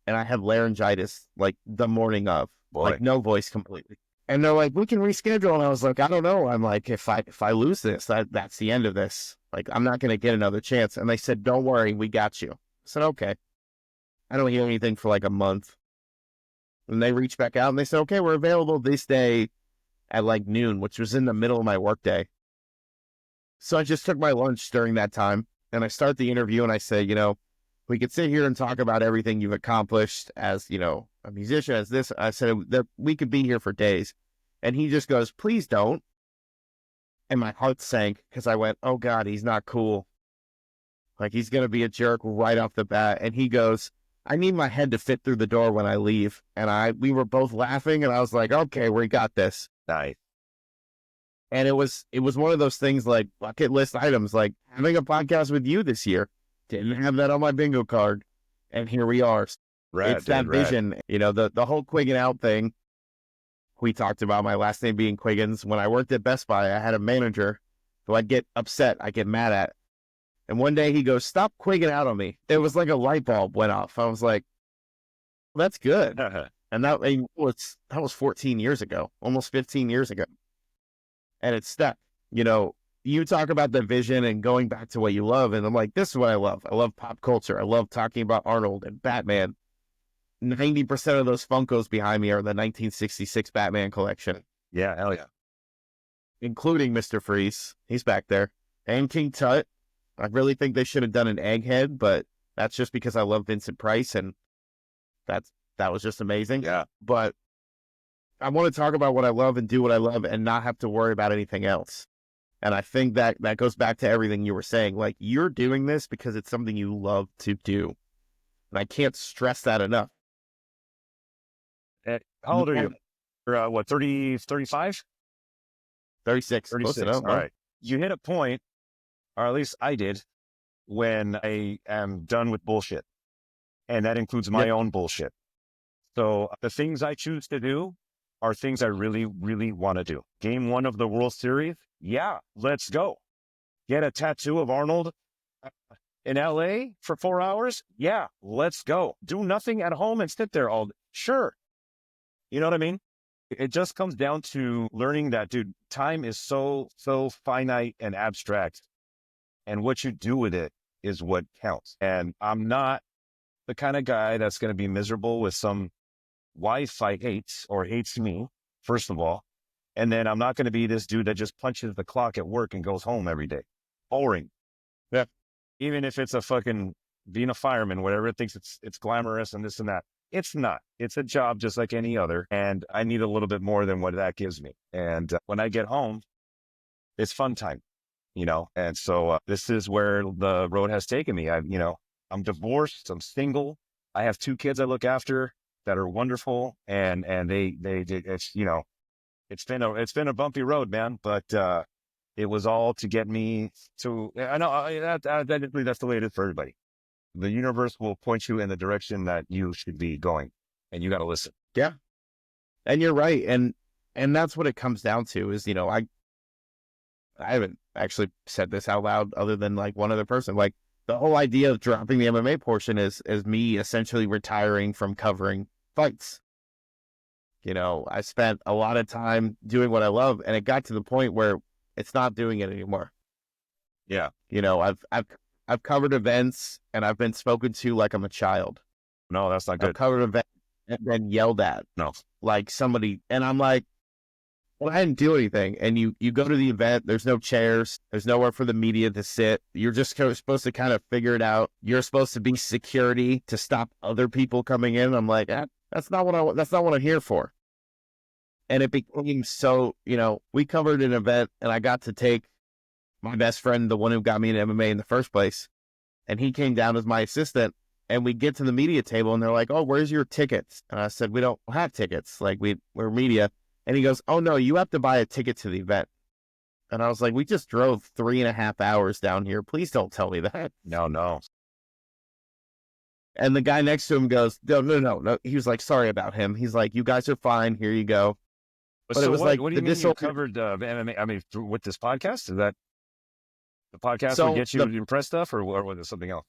And I had laryngitis like the morning of. Boy. Like no voice completely. And they're like, we can reschedule. And I was like, I don't know. I'm like, if I lose this, that's the end of this. Like, I'm not going to get another chance. And they said, don't worry, we got you. I said, okay. I don't hear anything for like a month. And they reached back out and they said, okay, we're available this day at like noon, which was in the middle of my workday. So I just took my lunch during that time and I start the interview and I say, we could sit here and talk about everything you've accomplished as, a musician, as this. I said that we could be here for days. And he just goes, please don't. And my heart sank because I went, oh God, he's not cool. Like he's going to be a jerk right off the bat. And he goes, I need my head to fit through the door when I leave. And we were both laughing and I was like, okay, we got this. Nice. And it was one of those things like bucket list items, like having a podcast with you this year. Didn't have that on my bingo card. And here we are. It's that vision, the whole Quiggin Out thing. We talked about my last name being Quiggins. When I worked at Best Buy, I had a manager who I'd get upset, I'd get mad at. And one day he goes, stop quigging out on me. It was like a light bulb went off. I was like, well, that's good. And that was 14 years ago, almost 15 years ago. And it's stuck. You talk about the vision and going back to what you love. And I'm like, this is what I love. I love pop culture. I love talking about Arnold and Batman. 90% of those Funkos behind me are the 1966 Batman collection. Yeah, hell yeah. Including Mr. Freeze. He's back there. And King Tut. I really think they should have done an Egghead, but that's just because I love Vincent Price, and that was just amazing. Yeah. But I want to talk about what I love and do what I love and not have to worry about anything else. And I think that goes back to everything you were saying. Like, you're doing this because it's something you love to do. And I can't stress that enough. How old are you? You're, 30, 35? 36. 36. All right. You hit a point, or at least I did, when I am done with bullshit. And that includes my own bullshit. So the things I choose to do are things I really, really want to do. Game 1 of the World Series? Yeah, let's go. Get a tattoo of Arnold in LA for 4 hours? Yeah, let's go. Do nothing at home and sit there all day. Sure. You know what I mean? It just comes down to learning that, dude, time is so finite and abstract. And what you do with it is what counts. And I'm not the kind of guy that's going to be miserable with some wife I hate or hates me, first of all. And then I'm not going to be this dude that just punches the clock at work and goes home every day. Boring. Yeah. Even if it's a fucking being a fireman, whatever it thinks it's glamorous and this and that. It's not. It's a job just like any other. And I need a little bit more than what that gives me. And when I get home, it's fun time, you know? And so this is where the road has taken me. I'm divorced. I'm single. I have 2 kids I look after that are wonderful. And they it's, you know, it's been a bumpy road, man, but it was all to get me to, I know that's the way it is for everybody. The universe will point you in the direction that you should be going, and you got to listen. Yeah. And you're right. And that's what it comes down to is, you know, I haven't actually said this out loud other than like one other person. Like the whole idea of dropping the MMA portion is me essentially retiring from covering fights. You know, I spent a lot of time doing what I love, and it got to the point where it's not doing it anymore. Yeah. You know, I've covered events and I've been spoken to like I'm a child. No, that's not good. I've covered events and been yelled at. No. Like somebody, and I'm like, well, I didn't do anything. And you go to the event, there's no chairs, there's nowhere for the media to sit. You're just supposed to kind of figure it out. You're supposed to be security to stop other people coming in. I'm like, that's not what I'm here for. And it became so, you know, we covered an event and I got to take my best friend, the one who got me into MMA in the first place, and he came down as my assistant, and we get to the media table and they're like, oh, where's your tickets? And I said, we don't have tickets. Like we're media. And he goes, oh no, you have to buy a ticket to the event. And I was like, we just drove 3.5 hours down here. Please don't tell me that. No. And the guy next to him goes, no. He was like, sorry about him. He's like, you guys are fine. Here you go. But so it was what do you mean you covered MMA? I mean, with this podcast? Is that the podcast will get you to impress stuff, or was it something else?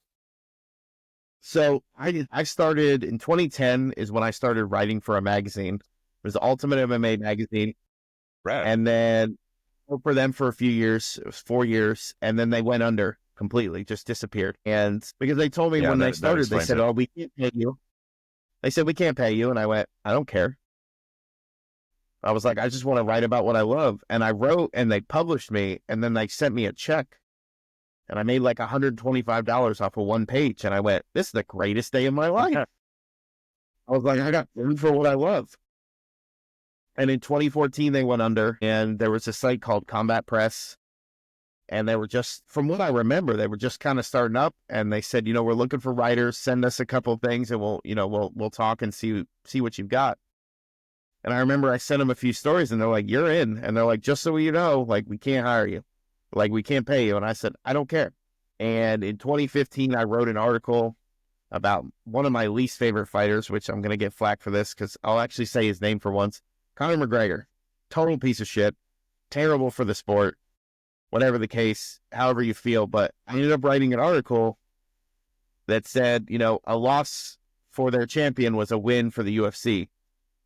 So I started in 2010 is when I started writing for a magazine. It was the Ultimate MMA magazine. Right. And then I worked for them for a few years. It was 4 years. And then they went under completely, just disappeared. And because they told me when they started, they said, oh, we can't pay you. They said, we can't pay you. And I went, I don't care. I was like, I just want to write about what I love. And I wrote and they published me, and then they sent me a check. And I made like $125 off of one page. And I went, this is the greatest day of my life. I was like, I got paid for what I love. And in 2014, they went under, and there was a site called Combat Press. And they were just, from what I remember, they were just kind of starting up. And they said, you know, we're looking for writers. Send us a couple of things and we'll talk and see what you've got. And I remember I sent them a few stories, and they're like, you're in. And they're like, just so you know, like, we can't hire you. Like, we can't pay you. And I said, I don't care. And in 2015, I wrote an article about one of my least favorite fighters, which I'm going to get flack for this because I'll actually say his name for once. Conor McGregor. Total piece of shit. Terrible for the sport. Whatever the case, however you feel. But I ended up writing an article that said, you know, a loss for their champion was a win for the UFC.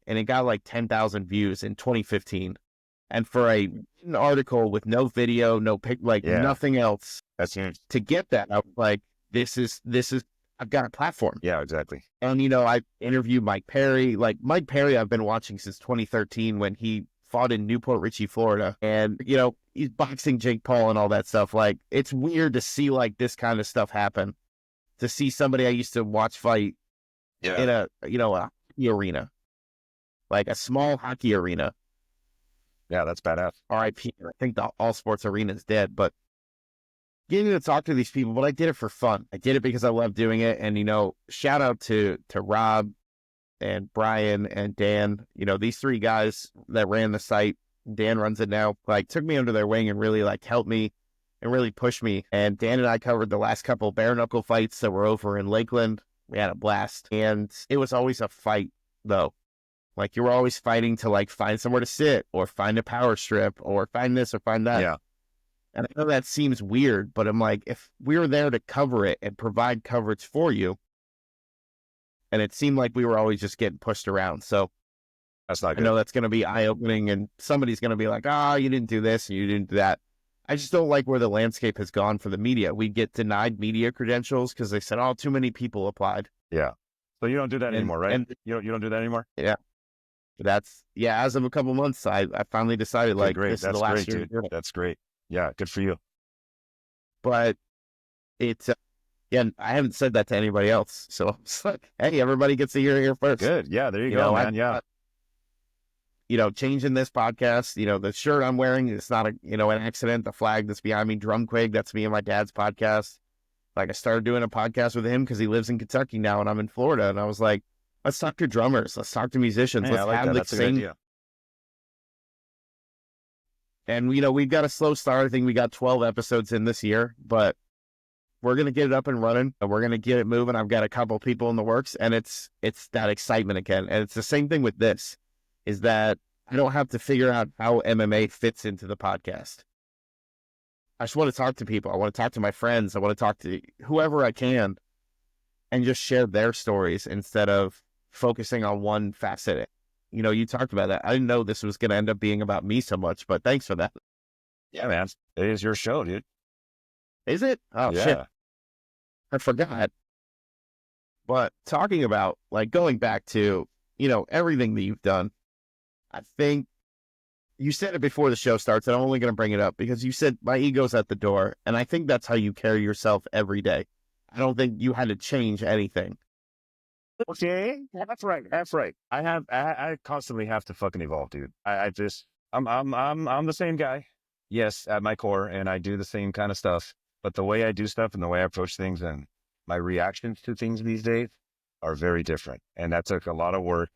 And it got like 10,000 views in 2015. And for an article with no video, no pic, nothing else, that's huge. To get that, I was like, this is, I've got a platform. Yeah, exactly. And, you know, I interviewed Mike Perry. Like, Mike Perry, I've been watching since 2013 when he fought in Newport Richey, Florida. And, you know, he's boxing Jake Paul and all that stuff. Like, it's weird to see like this kind of stuff happen. To see somebody I used to watch fight in a hockey arena. Like a small hockey arena. Yeah, that's badass. RIP. I think the All Sports Arena is dead, but getting to talk to these people, but I did it for fun. I did it because I love doing it. And, you know, shout out to Rob and Brian and Dan, you know, these 3 guys that ran the site. Dan runs it now, like took me under their wing and really like helped me and really pushed me. And Dan and I covered the last couple bare knuckle fights that were over in Lakeland. We had a blast, and it was always a fight though. Like, you were always fighting to like find somewhere to sit or find a power strip or find this or find that. Yeah. And I know that seems weird, but I'm like, if we were there to cover it and provide coverage for you, and it seemed like we were always just getting pushed around. So That's not I good. know that's going to be eye-opening, and somebody's going to be like, you didn't do this and you didn't do that. I just don't like where the landscape has gone for the media. We get denied media credentials because they said, too many people applied. Yeah. So you don't do that anymore, right? And You don't do that anymore? yeah, as of a couple months, I finally decided, Okay, great. this That's is the last great, year. dude. That's great. Yeah, good for you. But it's, I haven't said that to anybody else. So it's like, hey, everybody gets to hear it here first. Good. Yeah, there you go, man. Yeah. Changing this podcast, the shirt I'm wearing, it's not an accident. The flag that's behind me, Drum Quig, that's me and my dad's podcast. Like, I started doing a podcast with him because he lives in Kentucky now and I'm in Florida. And I was like, let's talk to drummers. Let's talk to musicians. Hey, I let's like have that. the That's a good same. idea. And, we've got a slow start. I think we got 12 episodes in this year, but we're going to get it up and running and we're going to get it moving. I've got a couple people in the works and it's that excitement again. And it's the same thing with this, is that I don't have to figure out how MMA fits into the podcast. I just want to talk to people. I want to talk to my friends. I want to talk to whoever I can and just share their stories instead of focusing on one facet. You talked about that. I didn't know this was going to end up being about me so much, but thanks for that. Yeah, man. It is your show, dude. Is it? Oh, yeah. shit. I forgot. But talking about, going back to, everything that you've done, I think you said it before the show starts, and I'm only going to bring it up because you said my ego's at the door, and I think that's how you carry yourself every day. I don't think you had to change anything. Okay, that's right. That's right. I constantly have to fucking evolve, dude. I'm the same guy. Yes, at my core, and I do the same kind of stuff. But the way I do stuff and the way I approach things and my reactions to things these days are very different. And that took a lot of work,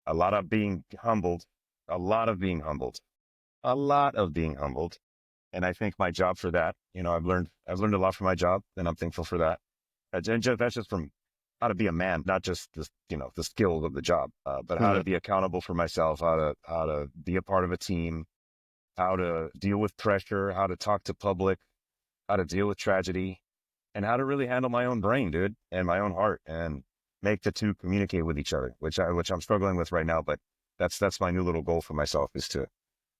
a lot of being humbled, a lot of being humbled. And I think my job for that, I've learned a lot from my job, and I'm thankful for that. That's just from how to be a man, not just the skills of the job, but how to be accountable for myself, how to be a part of a team, how to deal with pressure, how to talk to public, how to deal with tragedy, and how to really handle my own brain, dude, and my own heart, and make the two communicate with each other, which I'm struggling with right now. But that's my new little goal for myself, is to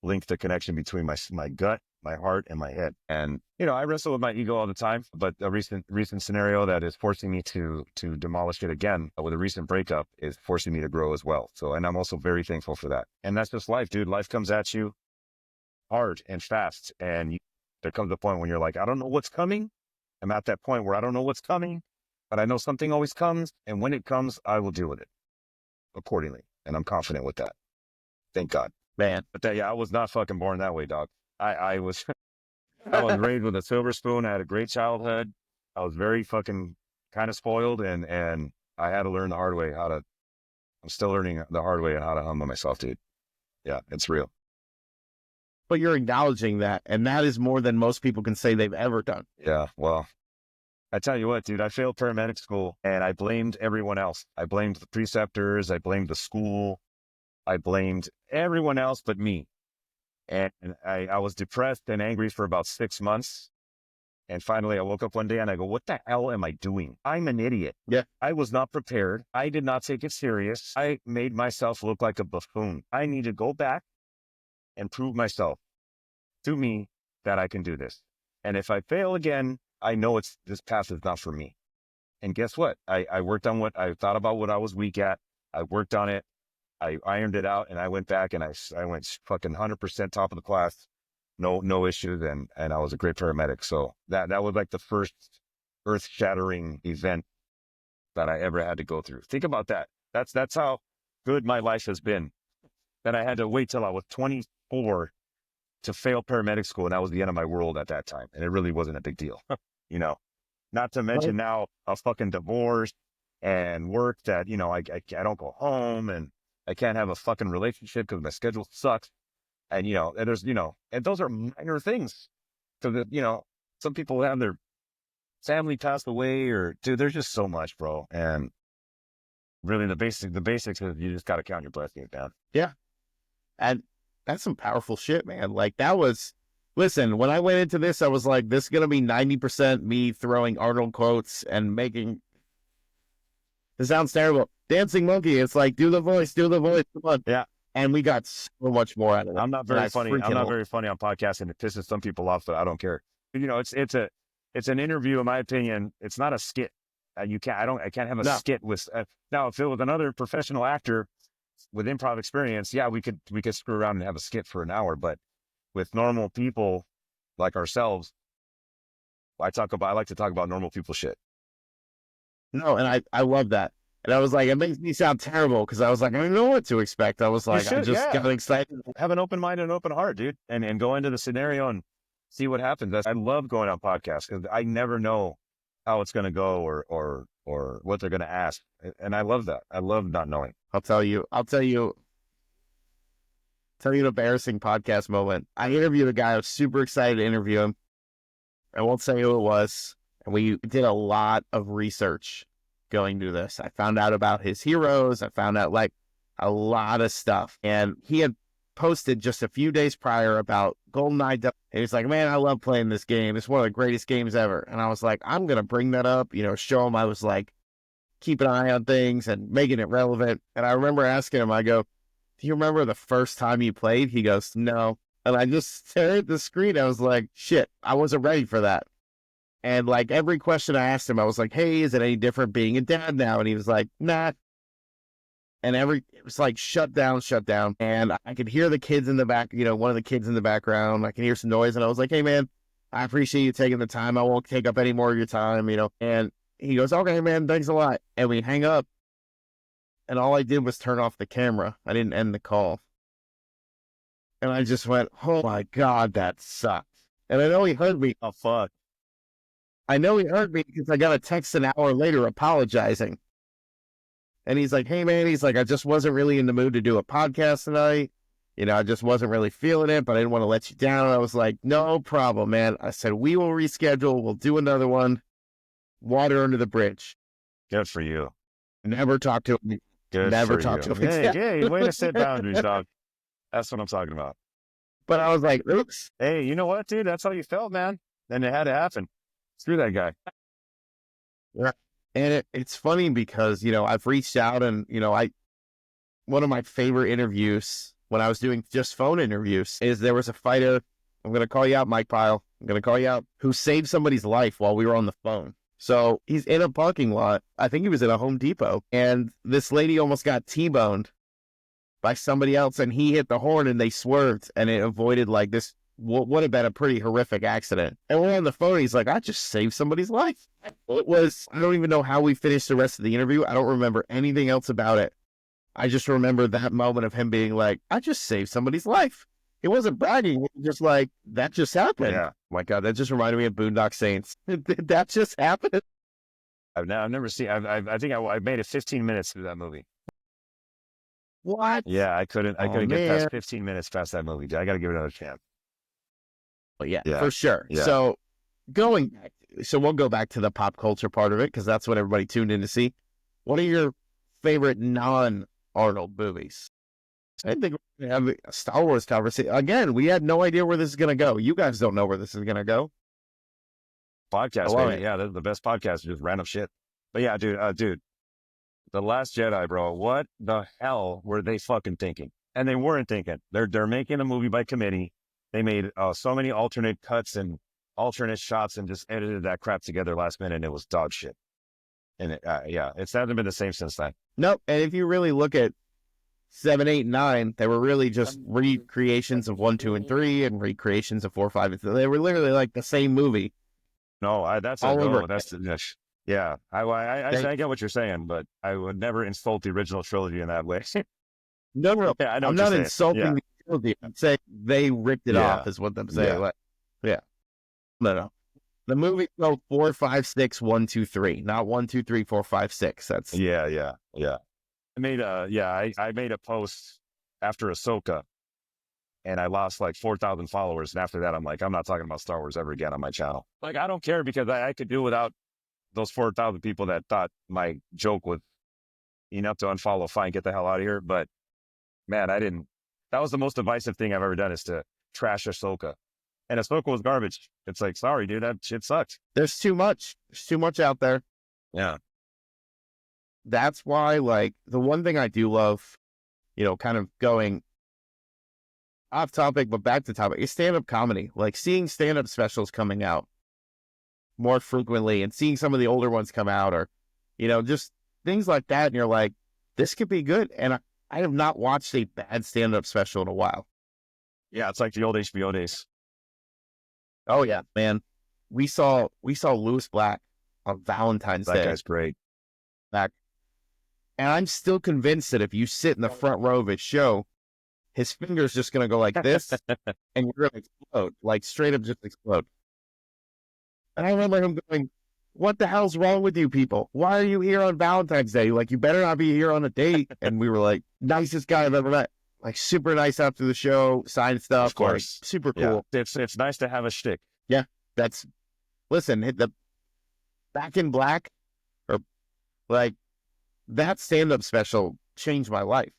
link the connection between my gut, my heart, and my head. And I wrestle with my ego all the time, but a recent scenario that is forcing me to demolish it again with a recent breakup is forcing me to grow as well. So, and I'm also very thankful for that. And that's just life, dude. Life comes at you hard and fast, and there comes a point when you're like, I don't know what's coming. I'm at that point where I don't know what's coming, but I know something always comes, and when it comes, I will deal with it accordingly. And I'm confident with that. Thank God. Man. But I was not fucking born that way, dog. I was I was raised with a silver spoon. I had a great childhood. I was very fucking kind of spoiled, and I had to learn the hard way I'm still learning the hard way on how to humble myself, dude. Yeah, it's real. But you're acknowledging that, and that is more than most people can say they've ever done. Yeah, well, I tell you what, dude, I failed paramedic school, and I blamed everyone else. I blamed the preceptors. I blamed the school. I blamed everyone else but me. And I was depressed and angry for about 6 months. And finally, I woke up one day and I go, what the hell am I doing? I'm an idiot. Yeah. I was not prepared. I did not take it serious. I made myself look like a buffoon. I need to go back and prove myself to me that I can do this. And if I fail again, I know this path is not for me. And guess what? I worked on I thought about what I was weak at. I worked on it. I ironed it out, and I went back and I went fucking 100% top of the class. No issues. And I was a great paramedic. So that was like the first earth shattering event that I ever had to go through. Think about that. That's how good my life has been. That I had to wait till I was 24 to fail paramedic school. And that was the end of my world at that time. And it really wasn't a big deal, not to mention now a fucking divorce and work that, I don't go home, and I can't have a fucking relationship because my schedule sucks. And, and there's, and those are minor things. So that, some people have their family passed away, or dude, there's just so much, bro. And really the basics is you just got to count your blessings, man. Yeah. And that's some powerful shit, man. Like, that was Listen, when I went into this, I was like, this is going to be 90% me throwing Arnold quotes and making, this sounds terrible, dancing monkey. It's like, do the voice, come on. Yeah. And we got so much more out of it. I'm not very funny. I'm not very funny on podcasts, and it pisses some people off, but I don't care. You know, it's an interview, in my opinion. It's not a skit. I can't have a skit with, now if it was another professional actor with improv experience, yeah, we could screw around and have a skit for an hour, but with normal people like ourselves, I like to talk about normal people shit. No, and I love that. And I was like, it makes me sound terrible because I was like, I don't know what to expect. I was like, I just got excited. Have an open mind and an open heart, dude, and go into the scenario and see what happens. I love going on podcasts because I never know how it's going to go or what they're going to ask. And I love that. I love not knowing. I'll tell you an embarrassing podcast moment. I interviewed a guy. I was super excited to interview him. I won't say who it was. And we did a lot of research going to this. I found out about his heroes. I found out like a lot of stuff. And he had posted just a few days prior about GoldenEye. And he's like, man, I love playing this game. It's one of the greatest games ever. And I was like, I'm going to bring that up, show him I was like, keep an eye on things and making it relevant. And I remember asking him, I go, do you remember the first time you played? He goes, no. And I just stared at the screen. I was like, shit, I wasn't ready for that. And like every question I asked him, I was like, hey, is it any different being a dad now? And he was like, nah. And it was like, shut down. And I could hear the kids in the back, one of the kids in the background. I could hear some noise. And I was like, hey, man, I appreciate you taking the time. I won't take up any more of your time, And he goes, okay, man, thanks a lot. And we hang up. And all I did was turn off the camera. I didn't end the call. And I just went, oh my God, that sucked. And I know he heard me. Oh, fuck. I know he heard me because I got a text an hour later apologizing. And he's like, hey, man, he's like, I just wasn't really in the mood to do a podcast tonight. I just wasn't really feeling it, but I didn't want to let you down. And I was like, no problem, man. I said, we will reschedule. We'll do another one. Water under the bridge. Good for you. Never talk to him. Never talk to him. Hey, way to set boundaries, dog. That's what I'm talking about. But I was like, oops. Hey, you know what, dude? That's how you felt, man. And it had to happen. Screw that guy. Yeah. And it's funny because, I've reached out and, one of my favorite interviews when I was doing just phone interviews is there was a fighter. I'm going to call you out, Mike Pyle. I'm going to call you out, who saved somebody's life while we were on the phone. So he's in a parking lot. I think he was at a Home Depot, and this lady almost got T-boned by somebody else, and he hit the horn and they swerved, and it avoided like this what would have been a pretty horrific accident. And we're on the phone. He's like, I just saved somebody's life. I don't even know how we finished the rest of the interview. I don't remember anything else about it. I just remember that moment of him being like, I just saved somebody's life. It wasn't bragging. It was just like, that just happened. Yeah. My God, that just reminded me of Boondock Saints. Did that just happen? I've never seen, I think I made it 15 minutes through that movie. What? Yeah, I couldn't get past 15 minutes past that movie. I got to give it another chance. But yeah, for sure. Yeah. So we'll go back to the pop culture part of it because that's what everybody tuned in to see. What are your favorite non-Arnold movies? I think we're going to have a Star Wars conversation. Again, we had no idea where this is going to go. You guys don't know where this is going to go. Podcast, baby. Yeah, the best podcast, just random shit. But yeah, dude, The Last Jedi, bro. What the hell were they fucking thinking? And they weren't thinking. They're making a movie by committee. They made so many alternate cuts and alternate shots and just edited that crap together last minute, and it was dog shit. And it hasn't been the same since then. Nope. And if you really look at 7, 8, 9, they were really just recreations of 1, 2, and 3, and recreations of 4, 5, and 6. They were literally like the same movie. No, that's all over. Yeah. I get what you're saying, but I would never insult the original trilogy in that way. No, yeah, I know I'm not insulting the trilogy. I'm saying they ripped it off, is what I'm saying. Yeah. No. The movie go 4, 5, 6, 1, 2, 3, not 1, 2, 3, 4, 5, 6. That's yeah. I made a post after Ahsoka, and I lost like 4,000 followers. And after that, I'm like, I'm not talking about Star Wars ever again on my channel. Like, I don't care because I could do without those 4,000 people that thought my joke was enough to unfollow. Fine, get the hell out of here. But man, I didn't. That was the most divisive thing I've ever done, is to trash Ahsoka. And a spoke was garbage. It's like, sorry, dude, that shit sucked. There's too much. There's too much out there. Yeah. That's why, like, the one thing I do love, kind of going off topic, but back to topic, is stand-up comedy. Like, seeing stand-up specials coming out more frequently and seeing some of the older ones come out, or, just things like that. And you're like, this could be good. And I have not watched a bad stand-up special in a while. Yeah, it's like the old HBO days. Oh yeah, man. We saw Louis Black on Valentine's Day. That guy's great. Back. And I'm still convinced that if you sit in the front row of his show, his finger's just going to go like this and you're going to explode, like straight up just explode. And I remember him going, what the hell's wrong with you people? Why are you here on Valentine's Day? Like, you better not be here on a date. And we were like, nicest guy I've ever met. Like, super nice after the show, signed stuff. Of course. Like, super cool. Yeah. It's nice to have a shtick. Yeah. Listen, hit the Back in Black, or like, that stand-up special changed my life.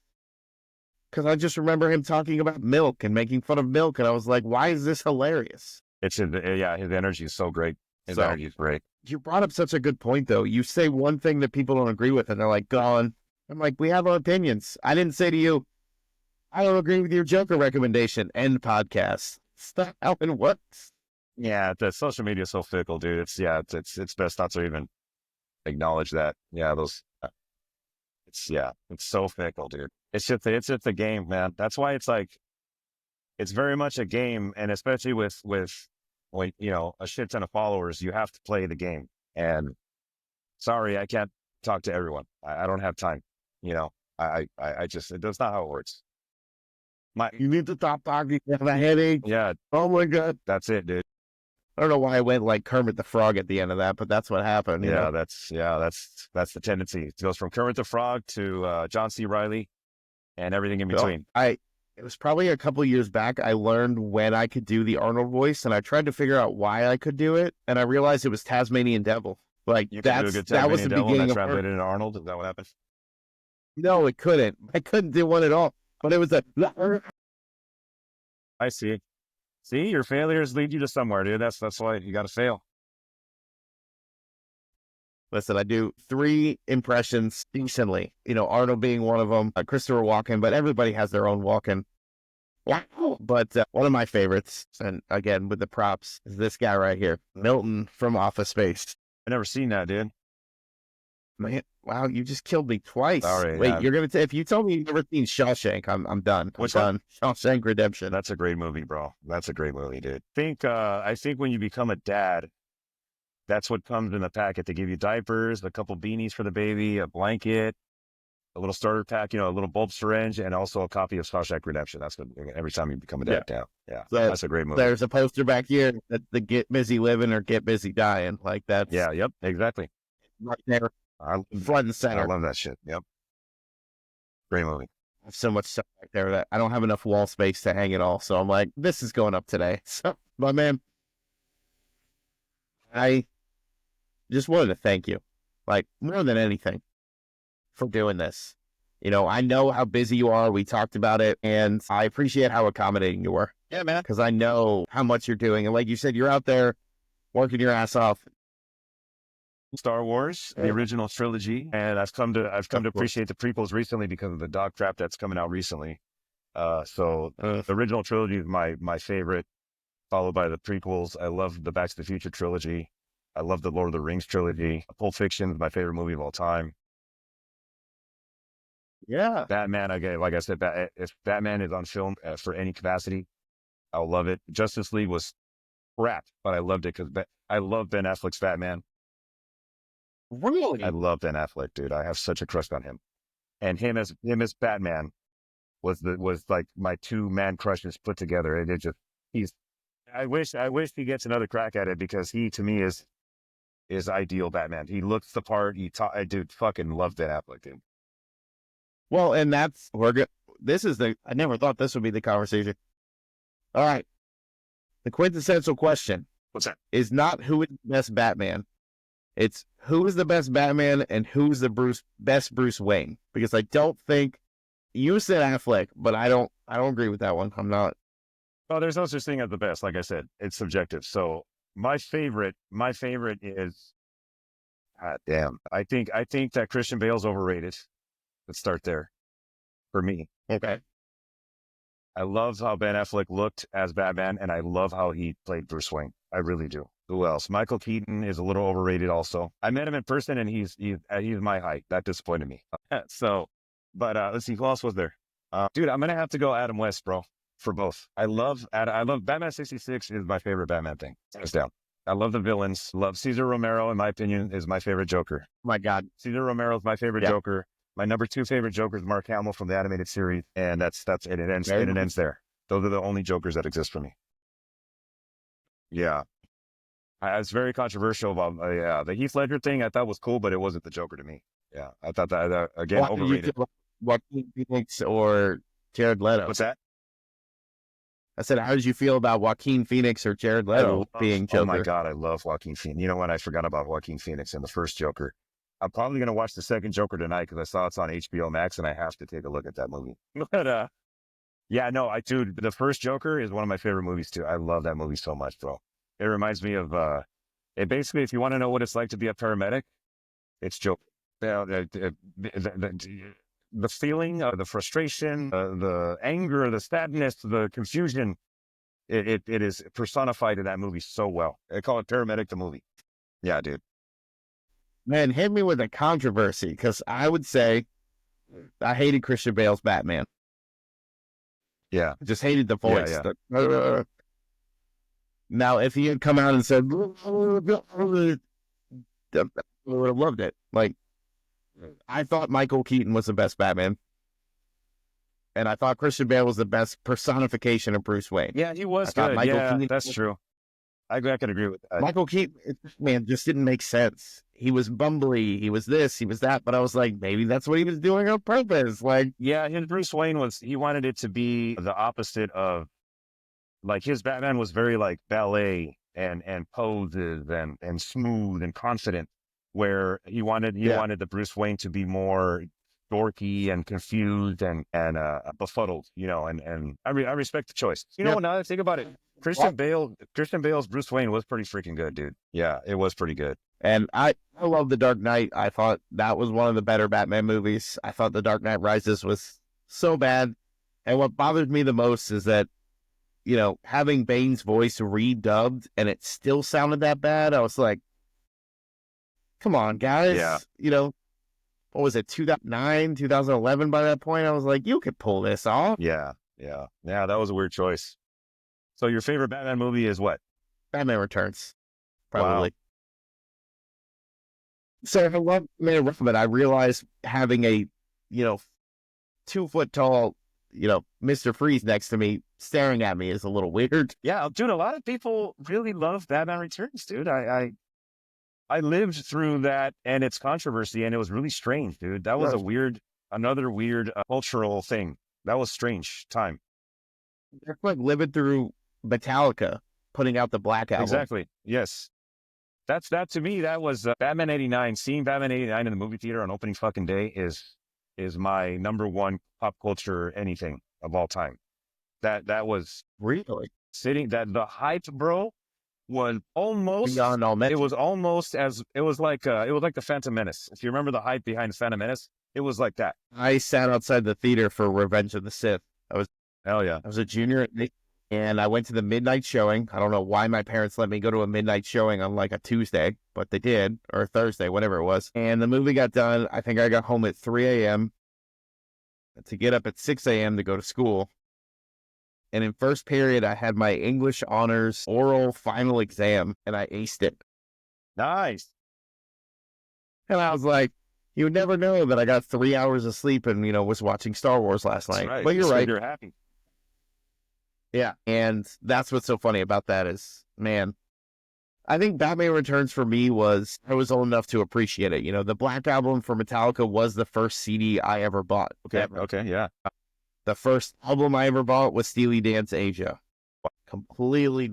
Because I just remember him talking about milk and making fun of milk. And I was like, why is this hilarious? His energy is so great. His energy is great. You brought up such a good point, though. You say one thing that people don't agree with, and they're like, gone. I'm like, we have our opinions. I didn't say to you, I don't agree with your Joker recommendation. End podcast. Stop how it works. Yeah, the social media is so fickle, dude. It's best not to even acknowledge that. Yeah, it's so fickle, dude. It's just a game, man. That's why it's like, it's very much a game, and especially with when, a shit ton of followers, you have to play the game. And sorry, I can't talk to everyone. I don't have time. I just, that's not how it works. You need to stop talking. You have a headache. Yeah. Oh my God. That's it, dude. I don't know why I went like Kermit the Frog at the end of that, but that's what happened. That's the tendency. It goes from Kermit the Frog to John C. Reilly and everything in between. It was probably a couple of years back. I learned when I could do the Arnold voice, and I tried to figure out why I could do it, and I realized it was Tasmanian Devil. Like, that was the beginning of translated into Arnold. Is that what happened? No, it couldn't. I couldn't do one at all. But it was I see. See, your failures lead you to somewhere, dude. That's why you got to fail. Listen, I do 3 impressions decently. Arnold being one of them, Christopher Walken, but everybody has their own Walken. Wow. But one of my favorites, and again, with the props, is this guy right here, Milton from Office Space. I never seen that, dude. Man, wow, you just killed me twice. Sorry, wait, you're gonna if you told me you've never seen Shawshank, I'm done. Which one? Shawshank Redemption. That's a great movie, bro. That's a great movie, dude. I think when you become a dad, that's what comes in the packet. They give you diapers, a couple beanies for the baby, a blanket, a little starter pack, a little bulb syringe, and also a copy of Shawshank Redemption. That's what every time you become a dad now. Yeah, that's a great movie. There's a poster back here that the Get Busy Living or Get Busy Dying. Like that's yep, exactly. Right there. Front and center. I love that shit. Yep. Great movie. I have so much stuff back there that I don't have enough wall space to hang it all. So I'm like, this is going up today. So, my man, I just wanted to thank you, like, more than anything, for doing this. I know how busy you are. We talked about it, and I appreciate how accommodating you were. Yeah, man. Because I know how much you're doing. And like you said, you're out there working your ass off. Star Wars, the original trilogy, and I've come to appreciate the prequels recently because of the dog crap that's coming out recently. So the original trilogy is my favorite, followed by the prequels. I love the Back to the Future trilogy. I love the Lord of the Rings trilogy. Pulp Fiction is my favorite movie of all time. Yeah, Batman. Again, like I said, if Batman is on film for any capacity, I'll love it. Justice League was crap, but I loved it because I love Ben Affleck's Batman. Really? I love Ben Affleck, dude. I have such a crush on him, and him as Batman was like my 2 man crushes put together. And I wish he gets another crack at it because he to me is ideal Batman. He looks the part. I fucking love Ben Affleck, dude. Well, and we're good. I never thought this would be the conversation. All right. The quintessential question. What's that? Is not who is the best Batman. It's who is the best Batman and who's the best Bruce Wayne. Because I don't think you said Affleck, but I don't agree with that one. I'm not. Oh, there's no such thing as the best. Like I said, it's subjective. So my favorite is, God damn. I think that Christian Bale's overrated. Let's start there for me. Okay. I love how Ben Affleck looked as Batman, and I love how he played Bruce Wayne. I really do. Who else? Michael Keaton is a little overrated also. I met him in person, and he's my height. That disappointed me. But let's see, who else was there? Dude, I'm gonna have to go Adam West, bro, for both. I love Batman 66 is my favorite Batman thing. Hands down. I love the villains. Love Cesar Romero, in my opinion, is my favorite Joker. My God. Cesar Romero is my favorite Joker. My number 2 favorite Joker is Mark Hamill from the animated series, and that's it. It ends there. Those are the only Jokers that exist for me. Yeah. It's very controversial about the Heath Ledger thing. I thought was cool, but it wasn't the Joker to me. Yeah, I thought that again overrated. Joaquin Phoenix or Jared Leto? What's that? I said, how did you feel about Joaquin Phoenix or Jared Leto being Joker? Oh my God, I love Joaquin Phoenix. You know what? I forgot about Joaquin Phoenix in the first Joker. I'm probably going to watch the second Joker tonight because I saw it's on HBO Max and I have to take a look at that movie. But yeah, no, dude, the first Joker is one of my favorite movies too. I love that movie so much, bro. It reminds me of it basically, if you want to know what it's like to be a paramedic, it's Joker. The feeling, the frustration, the anger, the sadness, the confusion, it is personified in that movie so well. I call it Paramedic the movie. Yeah, dude. Man, hit me with a controversy, because I would say I hated Christian Bale's Batman. Yeah. I just hated the voice. Yeah. Now, if he had come out and said, I would have loved it. Like, I thought Michael Keaton was the best Batman. And I thought Christian Bale was the best personification of Bruce Wayne. Yeah, he was good. Keaton, that's true. I can agree with that. Michael Keaton, man, just didn't make sense. He was bumbly. He was this, he was that. But I was like, maybe that's what he was doing on purpose. Like, yeah, his Bruce Wayne he wanted it to be the opposite of, like, his Batman was very like ballet and poses and smooth and confident, where he wanted the Bruce Wayne to be more dorky and confused and befuddled, you know, and I respect the choice. You know, now that I think about it, Christian Bale's Bruce Wayne was pretty freaking good, dude. Yeah, it was pretty good. And I love The Dark Knight. I thought that was one of the better Batman movies. I thought The Dark Knight Rises was so bad. And what bothered me the most is that, you know, having Bane's voice redubbed and it still sounded that bad. I was like, come on, guys. Yeah. You know, what was it, 2009, 2011 by that point? I was like, you could pull this off. Yeah, that was a weird choice. So your favorite Batman movie is what? Batman Returns, probably. Wow. So I love Man but I realized having a, 2 foot tall, Mr. Freeze next to me staring at me is a little weird. Yeah, dude, a lot of people really love Batman Returns, dude. I lived through that and its controversy, and it was really strange, dude. That was another weird cultural thing. That was strange time. It's like living through Metallica putting out the Black Album. Exactly. Yes. That to me, that was Batman 89. Seeing Batman 89 in the movie theater on opening fucking day is my number one pop culture anything of all time. That was really the hype, bro, was almost beyond all measure. It was almost it was like the Phantom Menace. If you remember the hype behind the Phantom Menace, it was like that. I sat outside the theater for Revenge of the Sith. Hell yeah. I was a junior and I went to the midnight showing. I don't know why my parents let me go to a midnight showing on like a Tuesday, but they did, or Thursday, whatever it was. And the movie got done. I think I got home at 3 a.m. to get up at 6 a.m. to go to school. And in first period, I had my English honors oral final exam, and I aced it. Nice. And I was like, you would never know that I got 3 hours of sleep and, was watching Star Wars last night. Right. But you're right. You're happy. Yeah. And that's what's so funny about that is, man, I think Batman Returns for me I was old enough to appreciate it. The Black Album for Metallica was the first CD I ever bought. Okay. Yeah. The first album I ever bought was Steely Dan's Asia. Completely.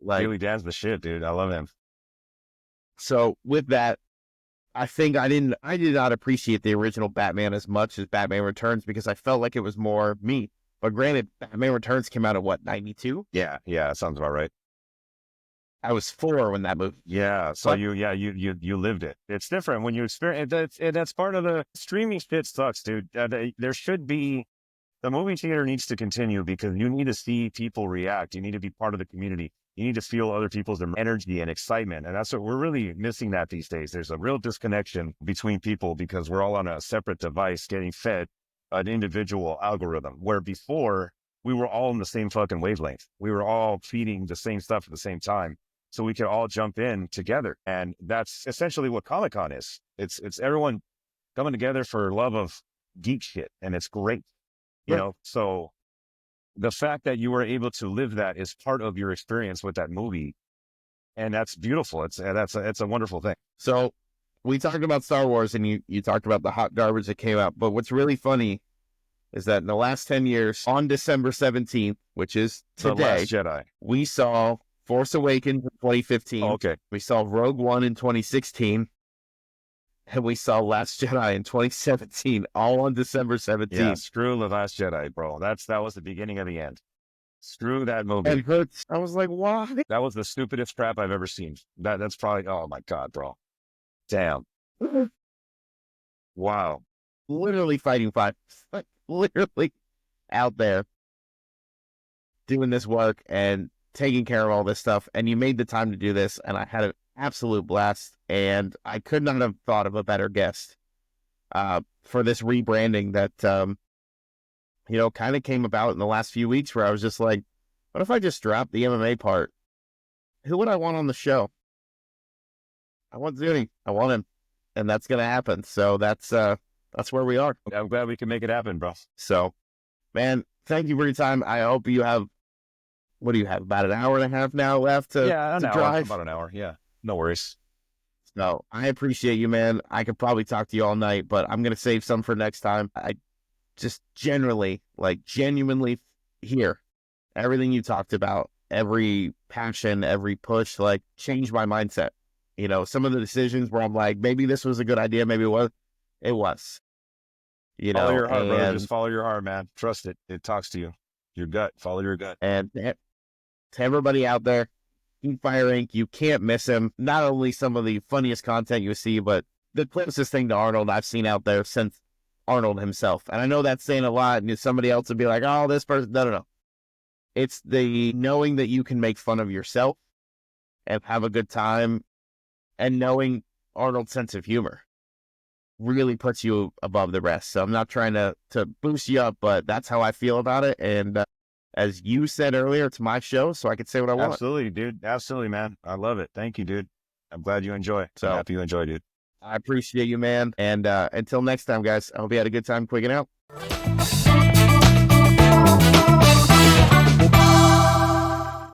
Steely Dan's the shit, dude. I love him. So with that, I think I did not appreciate the original Batman as much as Batman Returns because I felt like it was more me. But But granted, Batman Returns came out at what, 92? Yeah, that sounds about right. I was 4 when that movie. Yeah, so But- you lived it. It's different when you experience. That's part of the streaming shit sucks, dude. There should be, the movie theater needs to continue because you need to see people react. You need to be part of the community. You need to feel other people's energy and excitement. And that's what we're really missing that these days. There's a real disconnection between people because we're all on a separate device getting fed an individual algorithm, where before we were all in the same fucking wavelength. We were all feeding the same stuff at the same time. So we could all jump in together. And that's essentially what Comic-Con is. It's everyone coming together for love of geek shit. And it's great. You know, so the fact that you were able to live that is part of your experience with that movie. And that's beautiful. It's a wonderful thing. So we talked about Star Wars and you talked about the hot garbage that came out. But what's really funny is that in the last 10 years, on December 17th, which is today, The Last Jedi. we saw Force Awakens in 2015. Oh, okay. We saw Rogue One in 2016. And we saw Last Jedi in 2017, all on December 17th. Yeah, screw The Last Jedi, bro. That was the beginning of the end. Screw that movie. And hurts. I was like, why? That was the stupidest crap I've ever seen. That's probably, oh my God, bro. Damn. Wow. Literally fighting fires. Like, literally out there doing this work and taking care of all this stuff. And you made the time to do this. And I had an absolute blast. And I could not have thought of a better guest for this rebranding that, kind of came about in the last few weeks, where I was just like, what if I just dropped the MMA part? Who would I want on the show? I want Zuni. I want him. And that's going to happen. So that's where we are. I'm glad we can make it happen, bro. So, man, thank you for your time. I hope you have, what do you have, about an hour and a half now left to drive? About an hour. Yeah, no worries. So I appreciate you, man. I could probably talk to you all night, but I'm going to save some for next time. I just genuinely hear everything you talked about, every passion, every push, like changed my mindset. You know, some of the decisions where I'm like, maybe this was a good idea, maybe it was. It was. You know, follow your heart, brother. Just follow your heart, man. Trust it. It talks to you. Your gut. Follow your gut. And to everybody out there, GeekFireInk, you can't miss him. Not only some of the funniest content you see, but the closest thing to Arnold I've seen out there since Arnold himself. And I know that's saying a lot, and somebody else would be like, oh, this person. No. It's the knowing that you can make fun of yourself and have a good time, and knowing Arnold's sense of humor really puts you above the rest. So I'm not trying to boost you up, but that's how I feel about it. And as you said earlier, it's my show, so I can say what I want. Absolutely, dude. Absolutely, man. I love it. Thank you, dude. I'm glad you enjoy. So I'm happy you enjoy, dude. I appreciate you, man. And until next time, guys, I hope you had a good time quigging out.